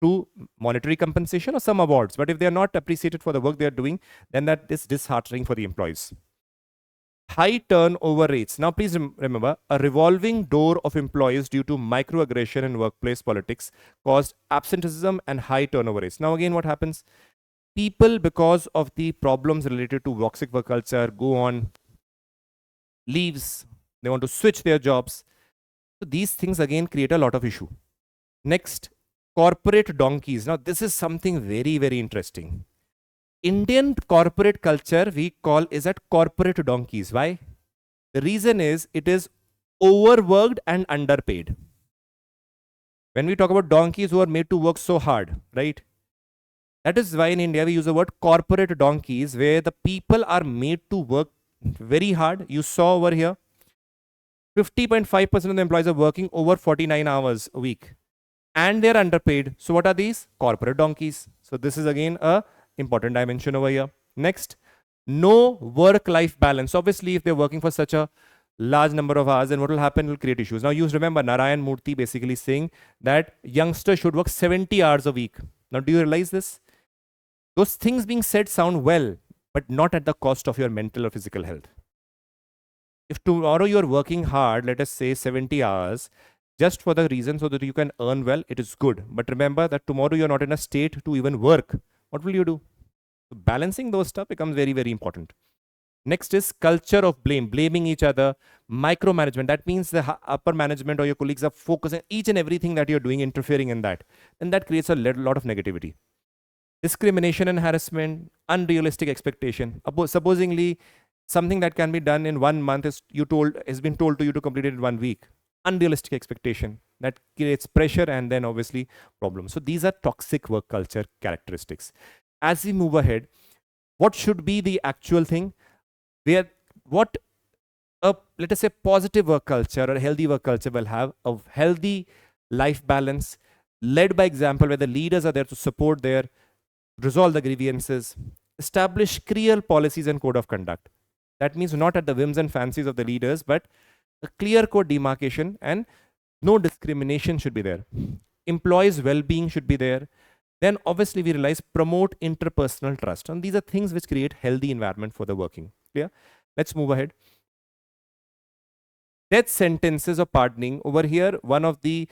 through monetary compensation or some awards. But if they are not appreciated for the work they are doing, then that is disheartening for the employees. High turnover rates. Now, please remember, a revolving door of employees due to microaggression and workplace politics caused absenteeism and high turnover rates. Now, again, what happens? People, because of the problems related to toxic work culture, go on leaves. They want to switch their jobs. So these things, again, create a lot of issue. Next, corporate donkeys. Now, this is something very, very interesting. Indian corporate culture we call is at corporate donkeys. Why? The reason is it is overworked and underpaid. When we talk about donkeys who are made to work so hard, right? That is why in India we use the word corporate donkeys, where the people are made to work very hard. You saw over here, 50.5% of the employees are working over 49 hours a week and they're underpaid. So what are these? Corporate donkeys. So this is again a important dimension over here. Next, no work-life balance. Obviously, if they're working for such a large number of hours, then what will happen? It will create issues. Now, you remember Narayan Murthy basically saying that youngsters should work 70 hours a week. Now, do you realize this? Those things being said sound well, but not at the cost of your mental or physical health. If tomorrow you're working hard, let us say 70 hours, just for the reason so that you can earn well, it is good. But remember that tomorrow you're not in a state to even work. What will you do? Balancing those stuff becomes very, very important. Next is culture of blame, blaming each other, micromanagement. That means the upper management or your colleagues are focusing each and everything that you're doing, interfering in that. And that creates a lot of negativity. Discrimination and harassment, unrealistic expectation. Supposingly, something that can be done in 1 month has been told to you to complete it in 1 week. Unrealistic expectation. That creates pressure and then obviously problems. So these are toxic work culture characteristics. As we move ahead, what should be the actual thing? Let us say positive work culture or a healthy work culture will have a healthy life balance, led by example, where the leaders are there to support resolve the grievances, establish clear policies and code of conduct. That means not at the whims and fancies of the leaders, but a clear code demarcation, and no discrimination should be there. Employees' well-being should be there. Then obviously we realize promote interpersonal trust. And these are things which create healthy environment for the working. Clear? Let's move ahead. Death sentences or pardoning. Over here, one of the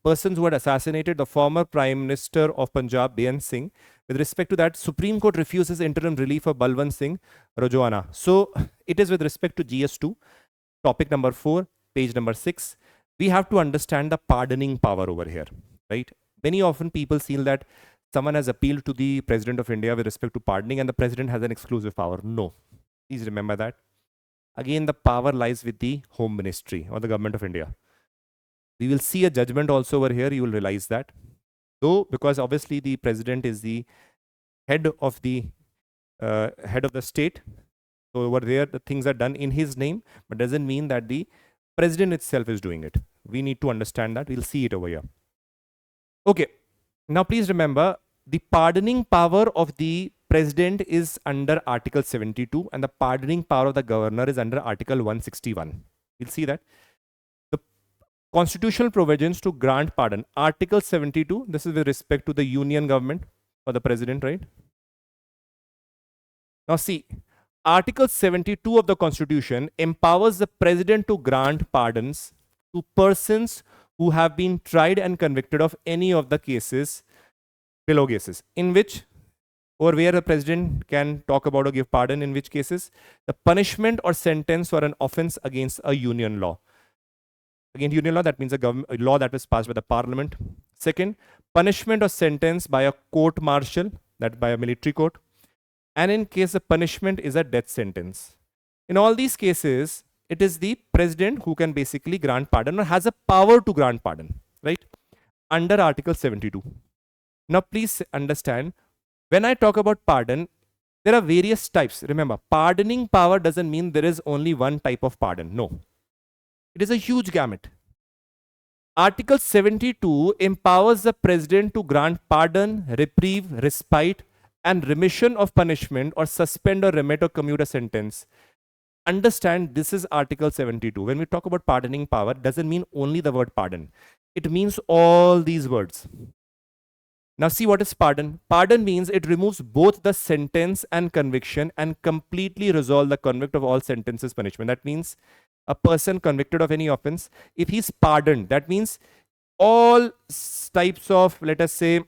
persons who had assassinated the former Prime Minister of Punjab, Beant Singh, with respect to that, Supreme Court refuses interim relief for Balwant Singh Rojwana. So it is with respect to GS2, topic number 4, page number 6. We have to understand the pardoning power over here, right? Many often people feel that someone has appealed to the President of India with respect to pardoning and the President has an exclusive power. No. Please remember that. Again, the power lies with the Home Ministry or the Government of India. We will see a judgment also over here. You will realize that. Though, because obviously the President is the head of the state. So over there, the things are done in his name, but doesn't mean that the President itself is doing it. We need to understand that. We'll see it over here. Okay. Now, please remember, the pardoning power of the President is under Article 72 and the pardoning power of the Governor is under Article 161. We'll see that. The constitutional provisions to grant pardon. Article 72, this is with respect to the Union government or the President, right? Now see, Article 72 of the Constitution empowers the President to grant pardons to persons who have been tried and convicted of any of the cases, below cases, in which or where the President can talk about or give pardon, in which cases the punishment or sentence for an offense against a union law. Again, union law, that means a law that was passed by the Parliament. Second, punishment or sentence by a court martial, that by a military court. And in case the punishment is a death sentence. In all these cases, it is the President who can basically grant pardon or has a power to grant pardon, right? Under Article 72. Now, please understand, when I talk about pardon, there are various types. Remember, pardoning power doesn't mean there is only one type of pardon. No. It is a huge gamut. Article 72 empowers the President to grant pardon, reprieve, respite, and remission of punishment or suspend or remit or commute a sentence. Understand, this is Article 72. When we talk about pardoning power, it doesn't mean only the word pardon. It means all these words. Now see what is pardon. Pardon means it removes both the sentence and conviction and completely resolve the convict of all sentences punishment. That means a person convicted of any offense, if he's pardoned, that means all types of, let us say,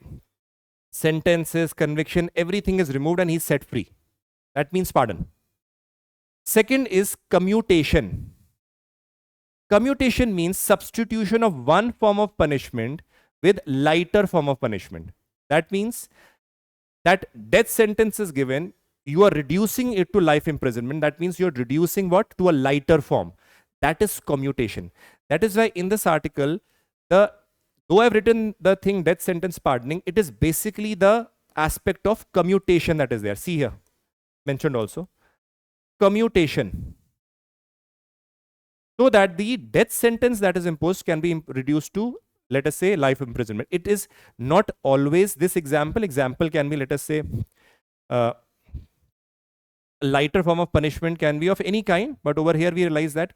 sentences, conviction, everything is removed and he's set free. That means pardon. Second is commutation. Commutation means substitution of one form of punishment with lighter form of punishment. That means that death sentence is given, you are reducing it to life imprisonment. That means you're reducing what? To a lighter form. That is commutation. That is why in this article, though I've written the thing death sentence pardoning, it is basically the aspect of commutation that is there. See here, mentioned also. Commutation. So that the death sentence that is imposed can be reduced to, let us say, life imprisonment. It is not always this example. Example can be, let us say, a a lighter form of punishment can be of any kind, but over here we realize that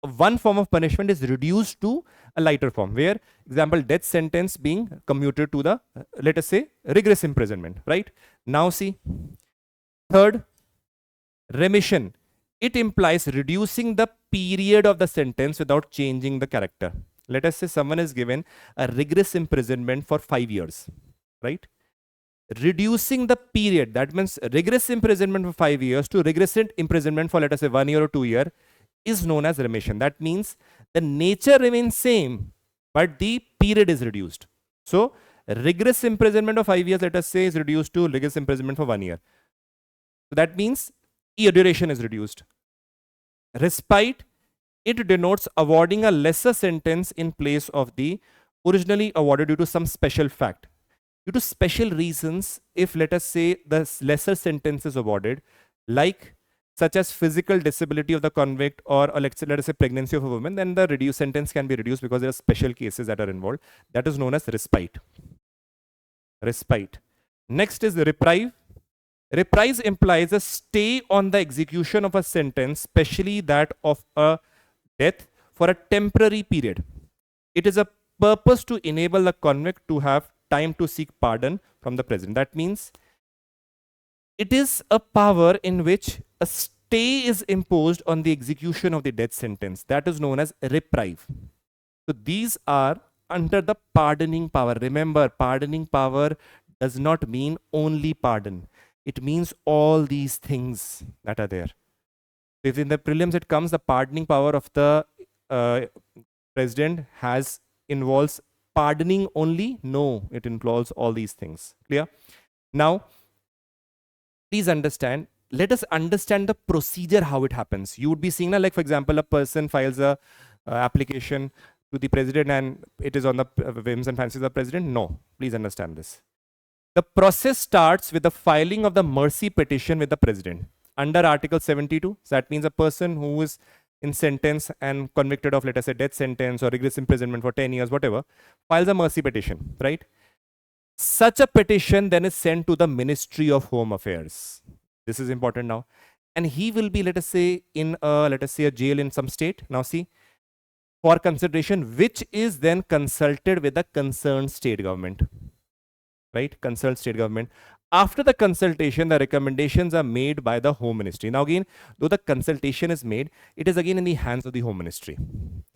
one form of punishment is reduced to a lighter form, where example death sentence being commuted to the let us say rigorous imprisonment, right? Now see, third, remission. It implies reducing the period of the sentence without changing the character. Let us say someone is given a rigorous imprisonment for 5 years, right? Reducing the period, that means rigorous imprisonment for 5 years to rigorous imprisonment for let us say 1 year or 2 year, is known as remission. That means the nature remains same, but the period is reduced. So rigorous imprisonment of 5 years, let us say, is reduced to rigorous imprisonment for 1 year. So that means year duration is reduced. Respite, it denotes awarding a lesser sentence in place of the originally awarded due to some special fact. Due to special reasons, if let us say the lesser sentence is awarded, like such as physical disability of the convict, or let us say pregnancy of a woman, then the reduced sentence can be reduced because there are special cases that are involved. That is known as respite. Respite. Next is the reprieve. Reprise implies a stay on the execution of a sentence, especially that of a death, for a temporary period. It is a purpose to enable the convict to have time to seek pardon from the president. That means it is a power in which a stay is imposed on the execution of the death sentence. That is known as reprieve. So these are under the pardoning power. Remember, pardoning power does not mean only pardon. It means all these things that are there. If in the prelims it comes, the pardoning power of the president involves pardoning only? No, it involves all these things. Clear? Now, please understand, let us understand the procedure, how it happens. You would be seeing, like for example, a person files a application to the president and it is on the whims and fancies of the president. No, please understand this. The process starts with the filing of the mercy petition with the president under Article 72. So that means a person who is in sentence and convicted of, let us say, death sentence or rigorous imprisonment for 10 years, whatever, files a mercy petition, right? Such a petition then is sent to the Ministry of Home Affairs. This is important now. And he will be, let us say, in a jail in some state. Now see, for consideration, which is then consulted with the concerned state government. Right? Consult state government. After the consultation, the recommendations are made by the Home Ministry. Now again, though the consultation is made, it is again in the hands of the Home Ministry.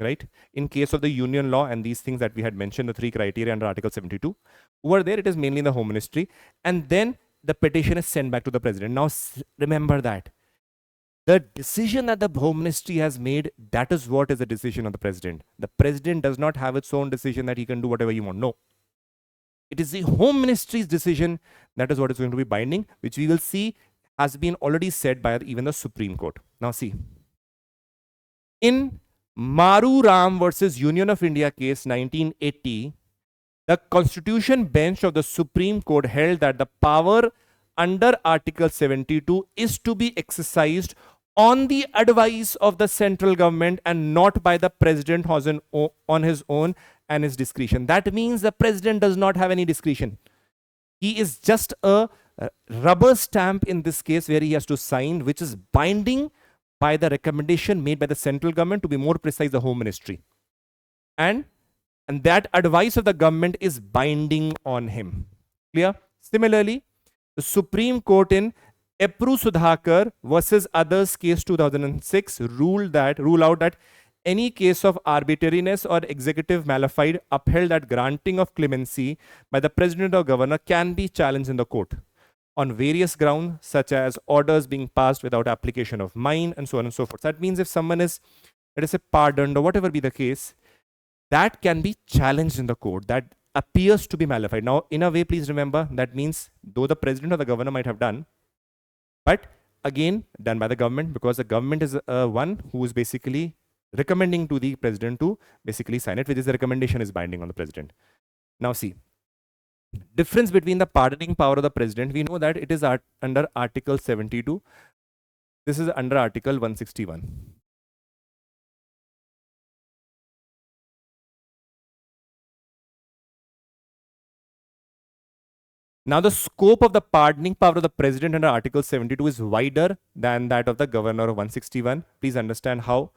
Right? In case of the union law and these things that we had mentioned, the 3 criteria under Article 72, over there it is mainly in the Home Ministry. And then the petition is sent back to the president. Now remember that the decision that the Home Ministry has made, that is what is the decision of the president. The president does not have its own decision that he can do whatever he wants. No. It is the Home Ministry's decision that is what is going to be binding, which we will see has been already said by even the Supreme Court. Now see, in Maru Ram versus Union of India case 1980, the Constitution Bench of the Supreme Court held that the power under Article 72 is to be exercised on the advice of the central government and not by the president on his own and his discretion. That means the president does not have any discretion. He is just a rubber stamp in this case where he has to sign, which is binding by the recommendation made by the central government, to be more precise, the Home Ministry. And that advice of the government is binding on him. Clear? Similarly, the Supreme Court in Epru Sudhakar versus Others case 2006 ruled out that any case of arbitrariness or executive malafide upheld that granting of clemency by the president or governor can be challenged in the court on various grounds, such as orders being passed without application of mine and so on and so forth. That means if someone is, let us say, pardoned or whatever be the case, that can be challenged in the court. That appears to be malafide. Now, in a way, please remember, that means though the president or the governor might have done, but again, done by the government, because the government is one who is basically recommending to the president to basically sign it, which is the recommendation is binding on the president. Now see, difference between the pardoning power of the president, we know that it is under Article 72. This is under Article 161. Now, the scope of the pardoning power of the president under Article 72 is wider than that of the governor of 161. Please understand how.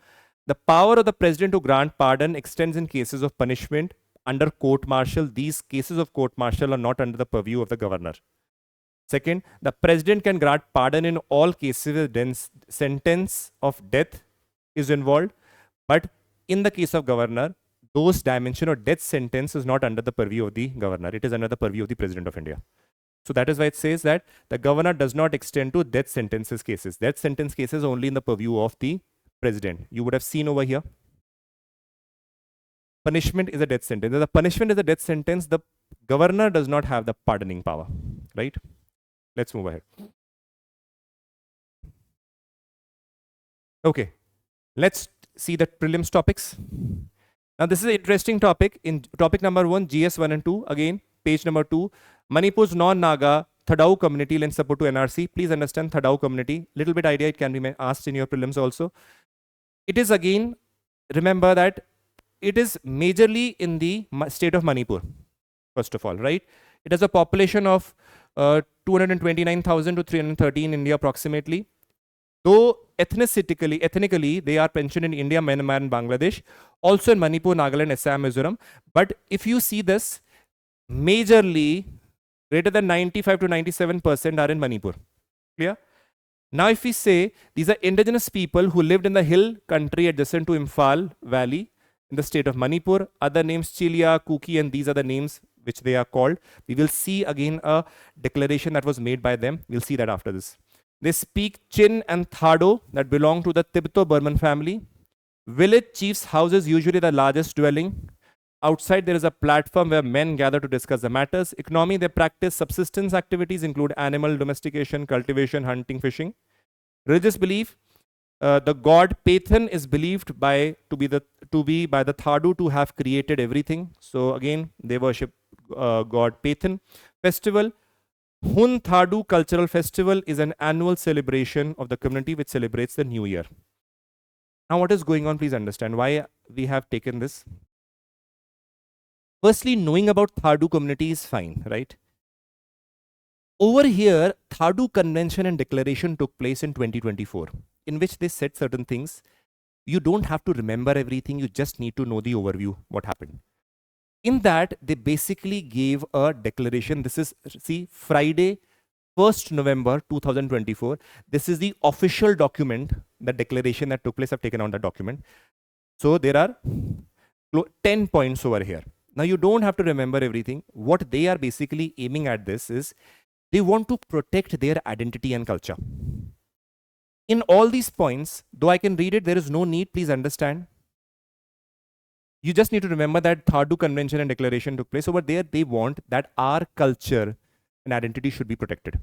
The power of the president to grant pardon extends in cases of punishment under court martial. These cases of court martial are not under the purview of the governor. Second, the president can grant pardon in all cases where sentence of death is involved. But in the case of governor, those dimension or death sentence is not under the purview of the governor. It is under the purview of the president of India. So that is why it says that the governor does not extend to death sentences cases. Death sentence cases only in the purview of the president. You would have seen over here. Punishment is a death sentence. If the punishment is a death sentence, the governor does not have the pardoning power, right? Let's move ahead. Okay, let's see the prelims topics. Now, this is an interesting topic. In topic number 1, GS 1 and 2, again, page number 2, Manipur's non-Naga Thadou community lends support to NRC. Please understand Thadou community. Little bit idea, it can be asked in your prelims also. It is again, remember that it is majorly in the state of Manipur, first of all, right? It has a population of 229,000 to 313 in India approximately. Though ethnically, they are mentioned in India, Myanmar and Bangladesh, also in Manipur, Nagaland, Assam, Mizoram. But if you see this, majorly greater than 95 to 97% are in Manipur. Clear? Now, if we say these are indigenous people who lived in the hill country adjacent to Imphal Valley in the state of Manipur, other names Chilia, Kuki, and these are the names which they are called. We will see again a declaration that was made by them. We'll see that after this. They speak Chin and Thadou that belong to the Tibeto-Burman family. Village chief's house is usually the largest dwelling. Outside, there is a platform where men gather to discuss the matters. Economy, they practice subsistence activities, include animal domestication, cultivation, hunting, fishing. Religious belief, the god Pathan is believed to be by the Thadou to have created everything. So again, they worship god Pathan. Festival, Hun Thadou Cultural Festival is an annual celebration of the community which celebrates the new year. Now, what is going on? Please understand why we have taken this. Firstly, knowing about Thadou community is fine, right? Over here, Thadou Convention and Declaration took place in 2024, in which they said certain things. You don't have to remember everything, you just need to know the overview, what happened. In that, they basically gave a declaration. This is, see, Friday, 1st November 2024. This is the official document, the declaration that took place. I've taken out the document. So there are 10 points over here. Now, you don't have to remember everything. What they are basically aiming at this is, they want to protect their identity and culture. In all these points, though I can read it, there is no need, please understand. You just need to remember that Thadou Convention and Declaration took place. Over there, they want that our culture and identity should be protected.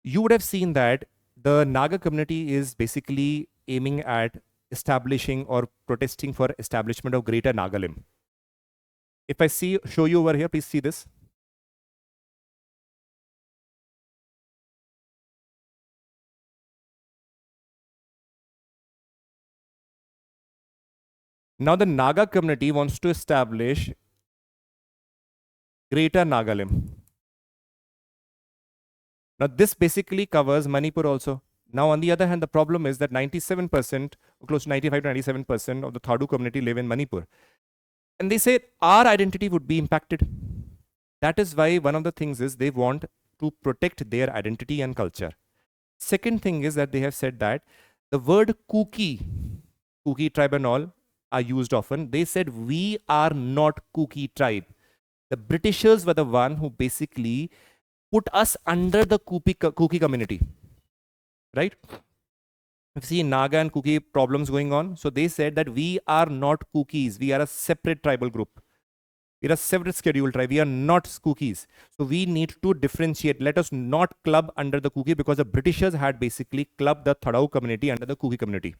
You would have seen that the Naga community is basically aiming at establishing or protesting for establishment of Greater Nagalim. If I show you over here, please see this. Now, the Naga community wants to establish Greater Nagalim. Now, this basically covers Manipur also. Now, on the other hand, the problem is that 97%, or close to 95 to 97% of the Thadou community live in Manipur. And they say our identity would be impacted. That is why one of the things is they want to protect their identity and culture. Second thing is that they have said that the word Kuki tribe and all, are used often. They said, we are not Kuki tribe. The Britishers were the one who basically put us under the Kuki community, right? You see Naga and Kuki problems going on. So they said that we are not Kukis. We are a separate tribal group. We are a separate scheduled tribe. We are not Kukis. So we need to differentiate. Let us not club under the Kuki, because the Britishers had basically clubbed the Thadou community under the Kuki community.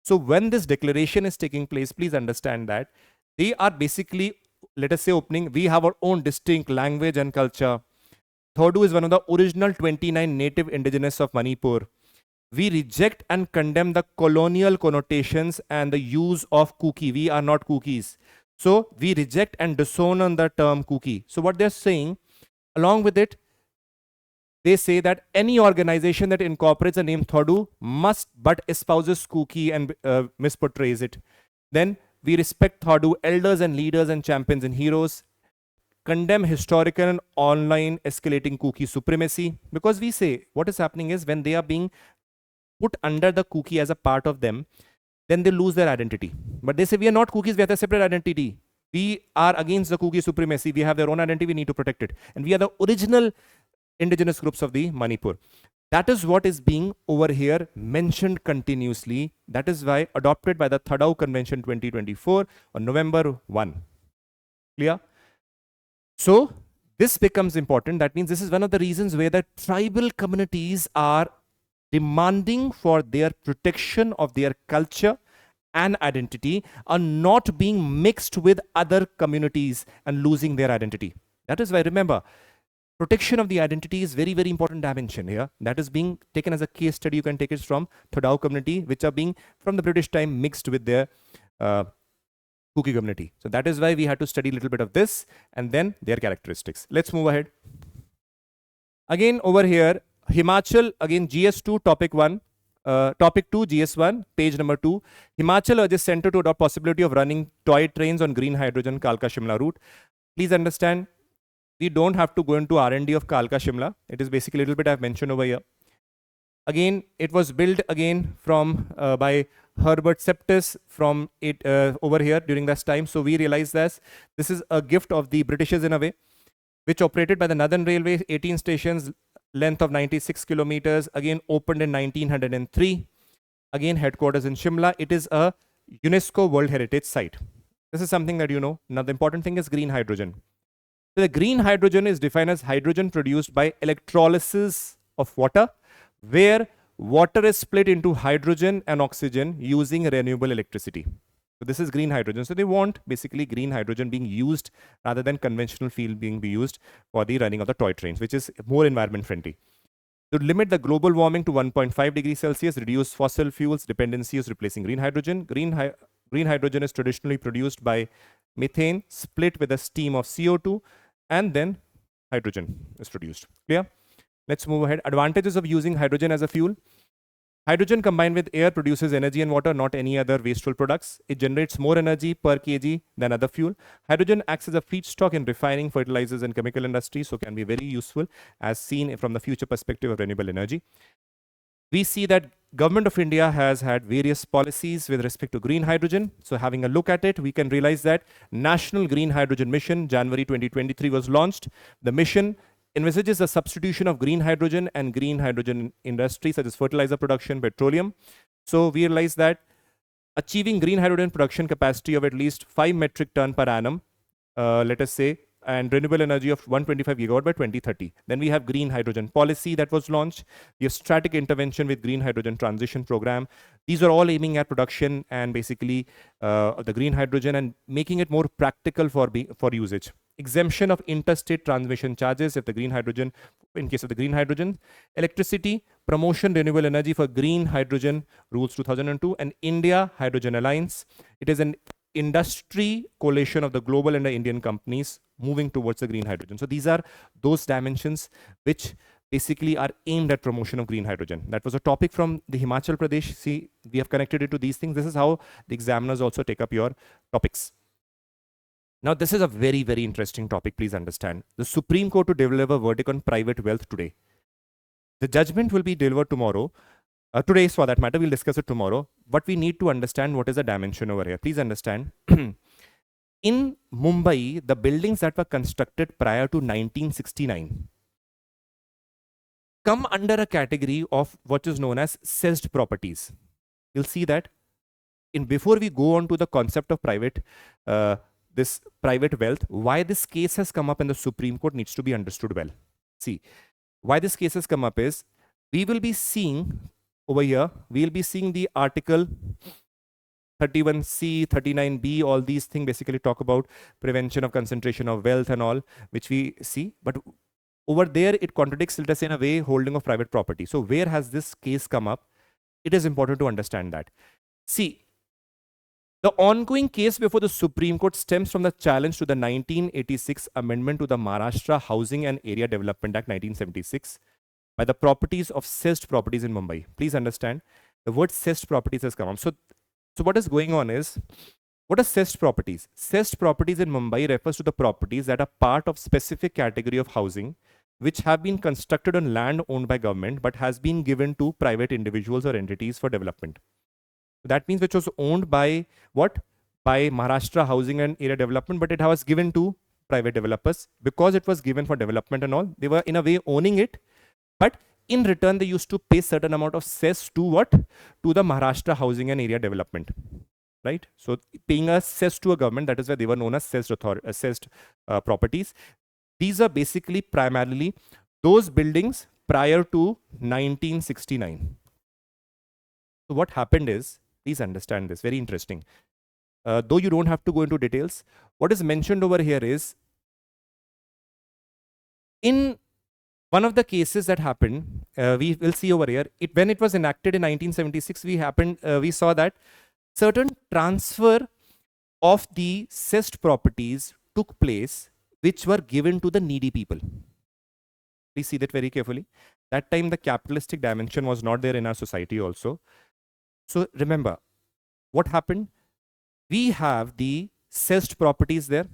So when this declaration is taking place, please understand that they are basically, let us say, opening, we have our own distinct language and culture. Thadou is one of the original 29 native indigenous of Manipur. We reject and condemn the colonial connotations and the use of Kuki. We are not Kukis. So we reject and disown on the term Kuki. So what they're saying, Along with it, they say that any organization that incorporates the name Thadou must but espouses kooky and misportrays it. Then we respect Thadou elders and leaders and champions and heroes, condemn historical and online escalating kooky supremacy, because we say what is happening is when they are being put under the kooky as a part of them, then they lose their identity. But they say we are not kookies, we have a separate identity. We are against the kooky supremacy. We have their own identity, we need to protect it. And we are the original indigenous groups of the Manipur. That is what is being over here mentioned continuously. That is why adopted by the Thadou Convention 2024 on November 1. Clear? So this becomes important. That means this is one of the reasons where the tribal communities are demanding for their protection of their culture and identity, are not being mixed with other communities and losing their identity. That is why, remember, protection of the identity is very, very important dimension here. That is being taken as a case study. You can take it from Thadou community, which are being from the British time mixed with their Kuki community. So that is why we had to study a little bit of this and then their characteristics. Let's move ahead. Again, over here, Himachal, again, GS2, topic 1. Topic 2, GS1, page number 2. Himachal urges centre to adopt possibility of running toy trains on green hydrogen Kalka Shimla route. Please understand, we don't have to go into R&D of Kalka Shimla. It is basically a little bit I've mentioned over here. Again, it was built again from by Herbert Septis from it over here during this time. So we realized that this is a gift of the Britishers in a way, which operated by the Northern Railway, 18 stations, length of 96 kilometers, again opened in 1903. Again, headquarters in Shimla. It is a UNESCO World Heritage Site. This is something that you know. Now, the important thing is green hydrogen. So the green hydrogen is defined as hydrogen produced by electrolysis of water, where water is split into hydrogen and oxygen using renewable electricity. So this is green hydrogen. So they want basically green hydrogen being used rather than conventional fuel being used for the running of the toy trains, which is more environment friendly. To limit the global warming to 1.5 degrees Celsius, reduce fossil fuels dependency is replacing green hydrogen. Green hydrogen is traditionally produced by methane split with a steam of CO2, and then hydrogen is produced. Clear? Let's move ahead. Advantages of using hydrogen as a fuel. Hydrogen combined with air produces energy and water, not any other wasteful products. It generates more energy per kg than other fuel. Hydrogen acts as a feedstock in refining, fertilizers and chemical industry, so can be very useful as seen from the future perspective of renewable energy. We see that Government of India has had various policies with respect to green hydrogen. So having a look at it, we can realize that National Green Hydrogen Mission, January 2023 was launched. The mission envisages the substitution of green hydrogen and green hydrogen industry such as fertilizer production, petroleum. So we realize that achieving green hydrogen production capacity of at least 5 metric ton per annum, let us say, and renewable energy of 125 gigawatt by 2030. Then we have green hydrogen policy that was launched. We have strategic intervention with green hydrogen transition program. These are all aiming at production and basically the green hydrogen and making it more practical for usage. Exemption of interstate transmission charges if the green hydrogen, in case of the green hydrogen. Electricity, promotion renewable energy for green hydrogen rules 2002, and India Hydrogen Alliance. It is an industry coalition of the global and the Indian companies moving towards the green hydrogen. So these are those dimensions which basically are aimed at promotion of green hydrogen. That was a topic from the Himachal Pradesh. See, we have connected it to these things. This is how the examiners also take up your topics. Now, this is a very, very interesting topic. Please understand. The Supreme Court to deliver verdict on private wealth today. The judgment will be delivered tomorrow. Today, for that matter, we'll discuss it tomorrow. But we need to understand what is the dimension over here. Please understand. In Mumbai, the buildings that were constructed prior to 1969 come under a category of what is known as seized properties. You'll see that before we go on to the concept of this private wealth, why this case has come up in the Supreme Court needs to be understood well. See, why this case has come up is, we will be seeing over here, we'll be seeing the article 31C, 39B, all these things basically talk about prevention of concentration of wealth and all, which we see. But over there, it contradicts, let us say, in a way, holding of private property. So where has this case come up? It is important to understand that. See, The ongoing case before the Supreme Court stems from the challenge to the 1986 amendment to the Maharashtra Housing and Area Development Act 1976 by the properties of seized properties in Mumbai. Please understand, the word seized properties has come up. So what is going on is, what are seized properties? Seized properties in Mumbai refers to the properties that are part of specific category of housing which have been constructed on land owned by government but has been given to private individuals or entities for development. That means which was owned by what? By Maharashtra Housing and Area Development, but it was given to private developers. Because it was given for development and all, they were in a way owning it, but in return they used to pay certain amount of cess to what? To the Maharashtra Housing and Area Development, right? So paying a cess to a government, that is why they were known as assessed properties. These are basically primarily those buildings prior to 1969. So what happened is, please understand this, very interesting. Though you don't have to go into details, what is mentioned over here is, in one of the cases that happened, we will see over here, when it was enacted in 1976, we saw that certain transfer of the cessed properties took place, which were given to the needy people. Please see that very carefully. That time the capitalistic dimension was not there in our society also. So remember, what happened? We have the cessed properties there,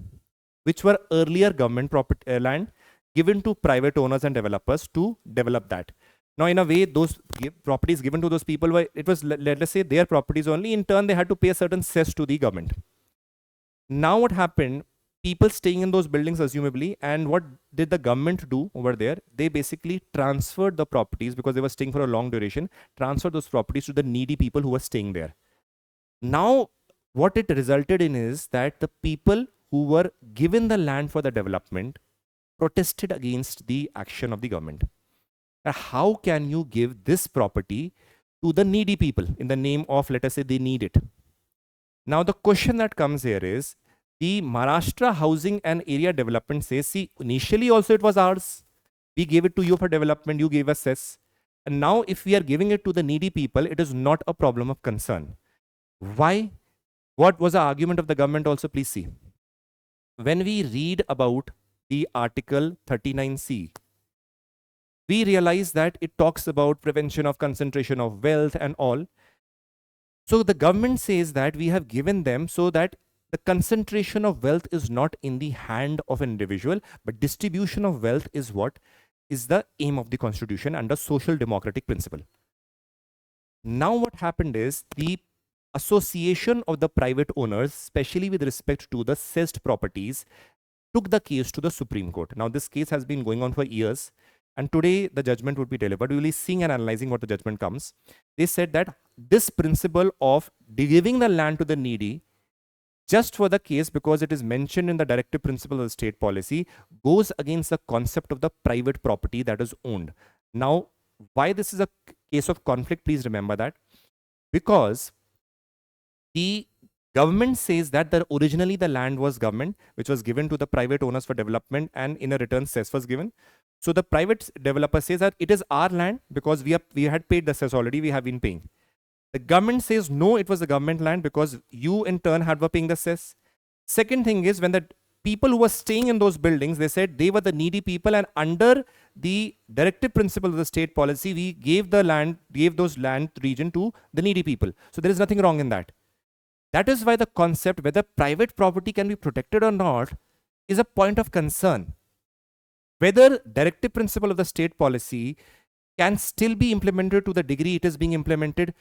which were earlier government property land given to private owners and developers to develop that. Now, in a way, those properties given to those people were, it was, let us say, their properties only. In turn, they had to pay a certain cess to the government. Now, what happened? People staying in those buildings, assumably, and what did the government do over there? They basically transferred the properties, because they were staying for a long duration, transferred those properties to the needy people who were staying there. Now, what it resulted in is that the people who were given the land for the development protested against the action of the government. Now, how can you give this property to the needy people in the name of, let us say, they need it? Now, the question that comes here is, the Maharashtra Housing and Area Development says, see, initially also it was ours. We gave it to you for development, you gave us cess. And now if we are giving it to the needy people, it is not a problem of concern. Why? What was the argument of the government also? Please see. When we read about the Article 39C, we realize that it talks about prevention of concentration of wealth and all. So the government says that we have given them so that the concentration of wealth is not in the hand of an individual, but distribution of wealth is what is the aim of the constitution under social democratic principle. Now what happened is, the association of the private owners, especially with respect to the seized properties, took the case to the Supreme Court. Now this case has been going on for years, and today the judgment would be delivered. We will be seeing and analyzing what the judgment comes. They said that this principle of giving the land to the needy, just for the case because it is mentioned in the directive principle of the state policy, goes against the concept of the private property that is owned. Now, why this is a case of conflict, please remember that. Because the government says that originally the land was government, which was given to the private owners for development, and in a return cess was given. So the private developer says that it is our land because we had paid the cess already, we have been paying. The government says, no, it was the government land because you in turn were paying the cess. Second thing is, when the people who were staying in those buildings, they said they were the needy people, and under the directive principle of the state policy, we gave those land region to the needy people. So there is nothing wrong in that. That is why the concept whether private property can be protected or not is a point of concern. Whether directive principle of the state policy can still be implemented to the degree it is being implemented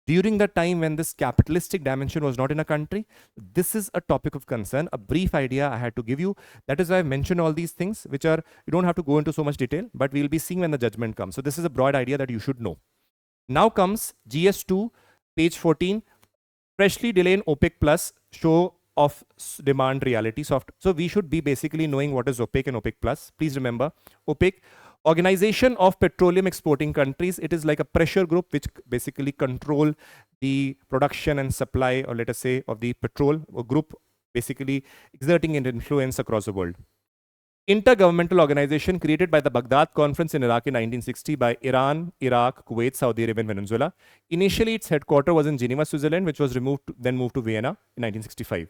during the time when this capitalistic dimension was not in a country, this is a topic of concern, a brief idea I had to give you. That is why I mentioned all these things, which are, you don't have to go into so much detail, but we'll be seeing when the judgment comes. So this is a broad idea that you should know. Now comes GS2, page 14, freshly delayed OPEC plus show of demand reality soft. So we should be basically knowing what is OPEC and OPEC plus. Please remember, OPEC, Organization of Petroleum Exporting Countries. It is like a pressure group which basically control the production and supply, or let us say, of the petrol, or group basically exerting an influence across the world. intergovernmental organization created by the Baghdad Conference in Iraq in 1960 by Iran, Iraq, Kuwait, Saudi Arabia, and Venezuela. Initially, its headquarters was in Geneva, Switzerland, which was then moved to Vienna in 1965.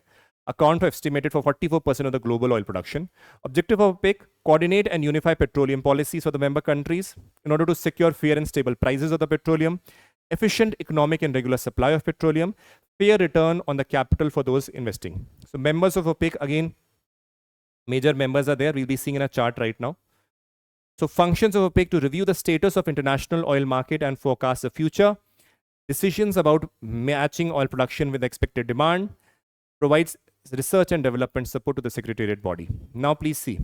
Account estimated for 44% of the global oil production. Objective of OPEC, coordinate and unify petroleum policies for the member countries in order to secure fair and stable prices of the petroleum, efficient economic and regular supply of petroleum, fair return on the capital for those investing. So members of OPEC, again, major members are there. We'll be seeing in a chart right now. So functions of OPEC to review the status of international oil market and forecast the future. Decisions about matching oil production with expected demand. Provides research and development support to the secretariat body. Now please see.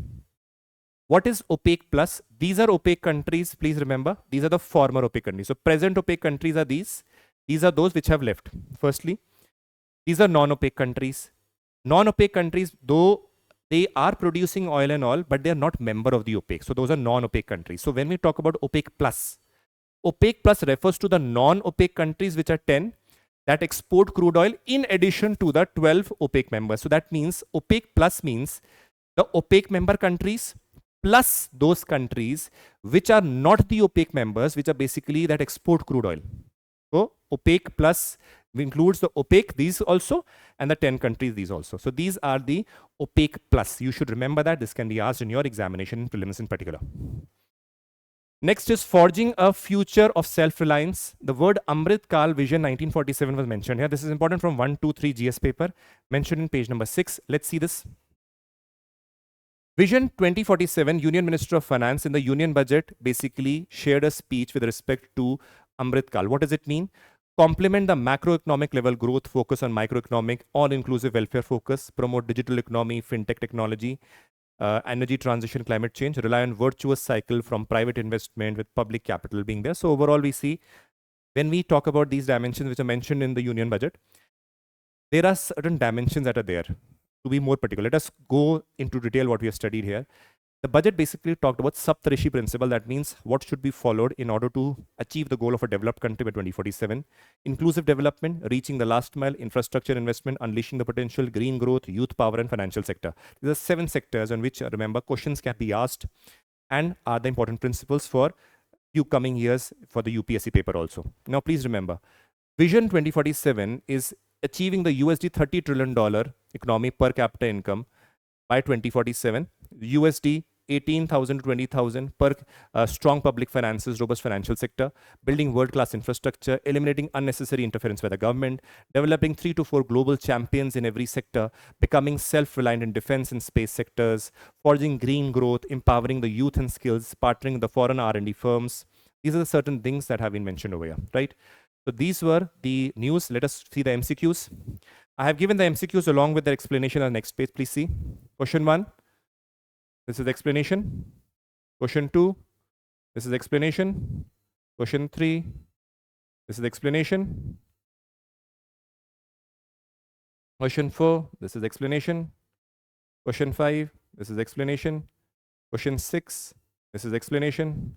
What is OPEC plus? These are OPEC countries. Please remember, these are the former OPEC countries. So present OPEC countries are these. These are those which have left. Firstly, these are non-OPEC countries. Non-OPEC countries, though they are producing oil and all, but they are not member of the OPEC. So those are non-OPEC countries. So when we talk about OPEC plus refers to the non-OPEC countries, which are 10, that export crude oil in addition to the 12 OPEC members. So that means OPEC plus means the OPEC member countries plus those countries which are not the OPEC members, which are basically that export crude oil. So OPEC plus includes the OPEC, these also, and the 10 countries, these also. So these are the OPEC plus. You should remember that. This can be asked in your examination in prelims in particular. Next is forging a future of self-reliance. The word Amrit Kaal Vision 1947 was mentioned here. This is important from 1, 2, 3 GS paper, mentioned in page number 6. Let's see this. Vision 2047, Union Minister of Finance in the Union Budget basically shared a speech with respect to Amrit Kaal. What does it mean? Complement the macroeconomic level growth, focus on microeconomic, all-inclusive welfare focus, promote digital economy, fintech technology, energy transition, climate change, rely on virtuous cycle from private investment with public capital being there. So overall, we see when we talk about these dimensions which are mentioned in the Union Budget, there are certain dimensions that are there. To be more particular, let us go into detail what we have studied here. The budget basically talked about Saptarishi principle. That means what should be followed in order to achieve the goal of a developed country by 2047. Inclusive development, reaching the last mile, infrastructure investment, unleashing the potential, green growth, youth power, and financial sector. These are 7 sectors on which, remember, questions can be asked and are the important principles for few coming years for the UPSC paper also. Now, please remember, Vision 2047 is achieving the USD $30 trillion economy per capita income by 2047. USD 18,000 to 20,000 per strong public finances, robust financial sector, building world-class infrastructure, eliminating unnecessary interference by the government, developing 3 to 4 global champions in every sector, becoming self-reliant in defense and space sectors, forging green growth, empowering the youth and skills, partnering with the foreign R&D firms. These are the certain things that have been mentioned over here, right? So these were the news. Let us see the MCQs. I have given the MCQs along with the explanation on the next page. Please see. Question 1. This is the explanation. Question 2. This is the explanation. Question 3. This is the explanation. Question 4. This is the explanation. Question 5. This is the explanation. Question 6. This is the explanation.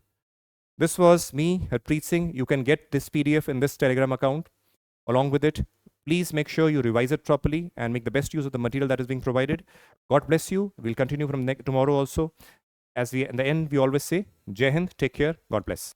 This was me, Harpreet Singh. You can get this PDF in this Telegram account. Along with it, please make sure you revise it properly and make the best use of the material that is being provided. God bless you. We'll continue from tomorrow also. As we, in the end, we always say, Jai Hind, take care, God bless.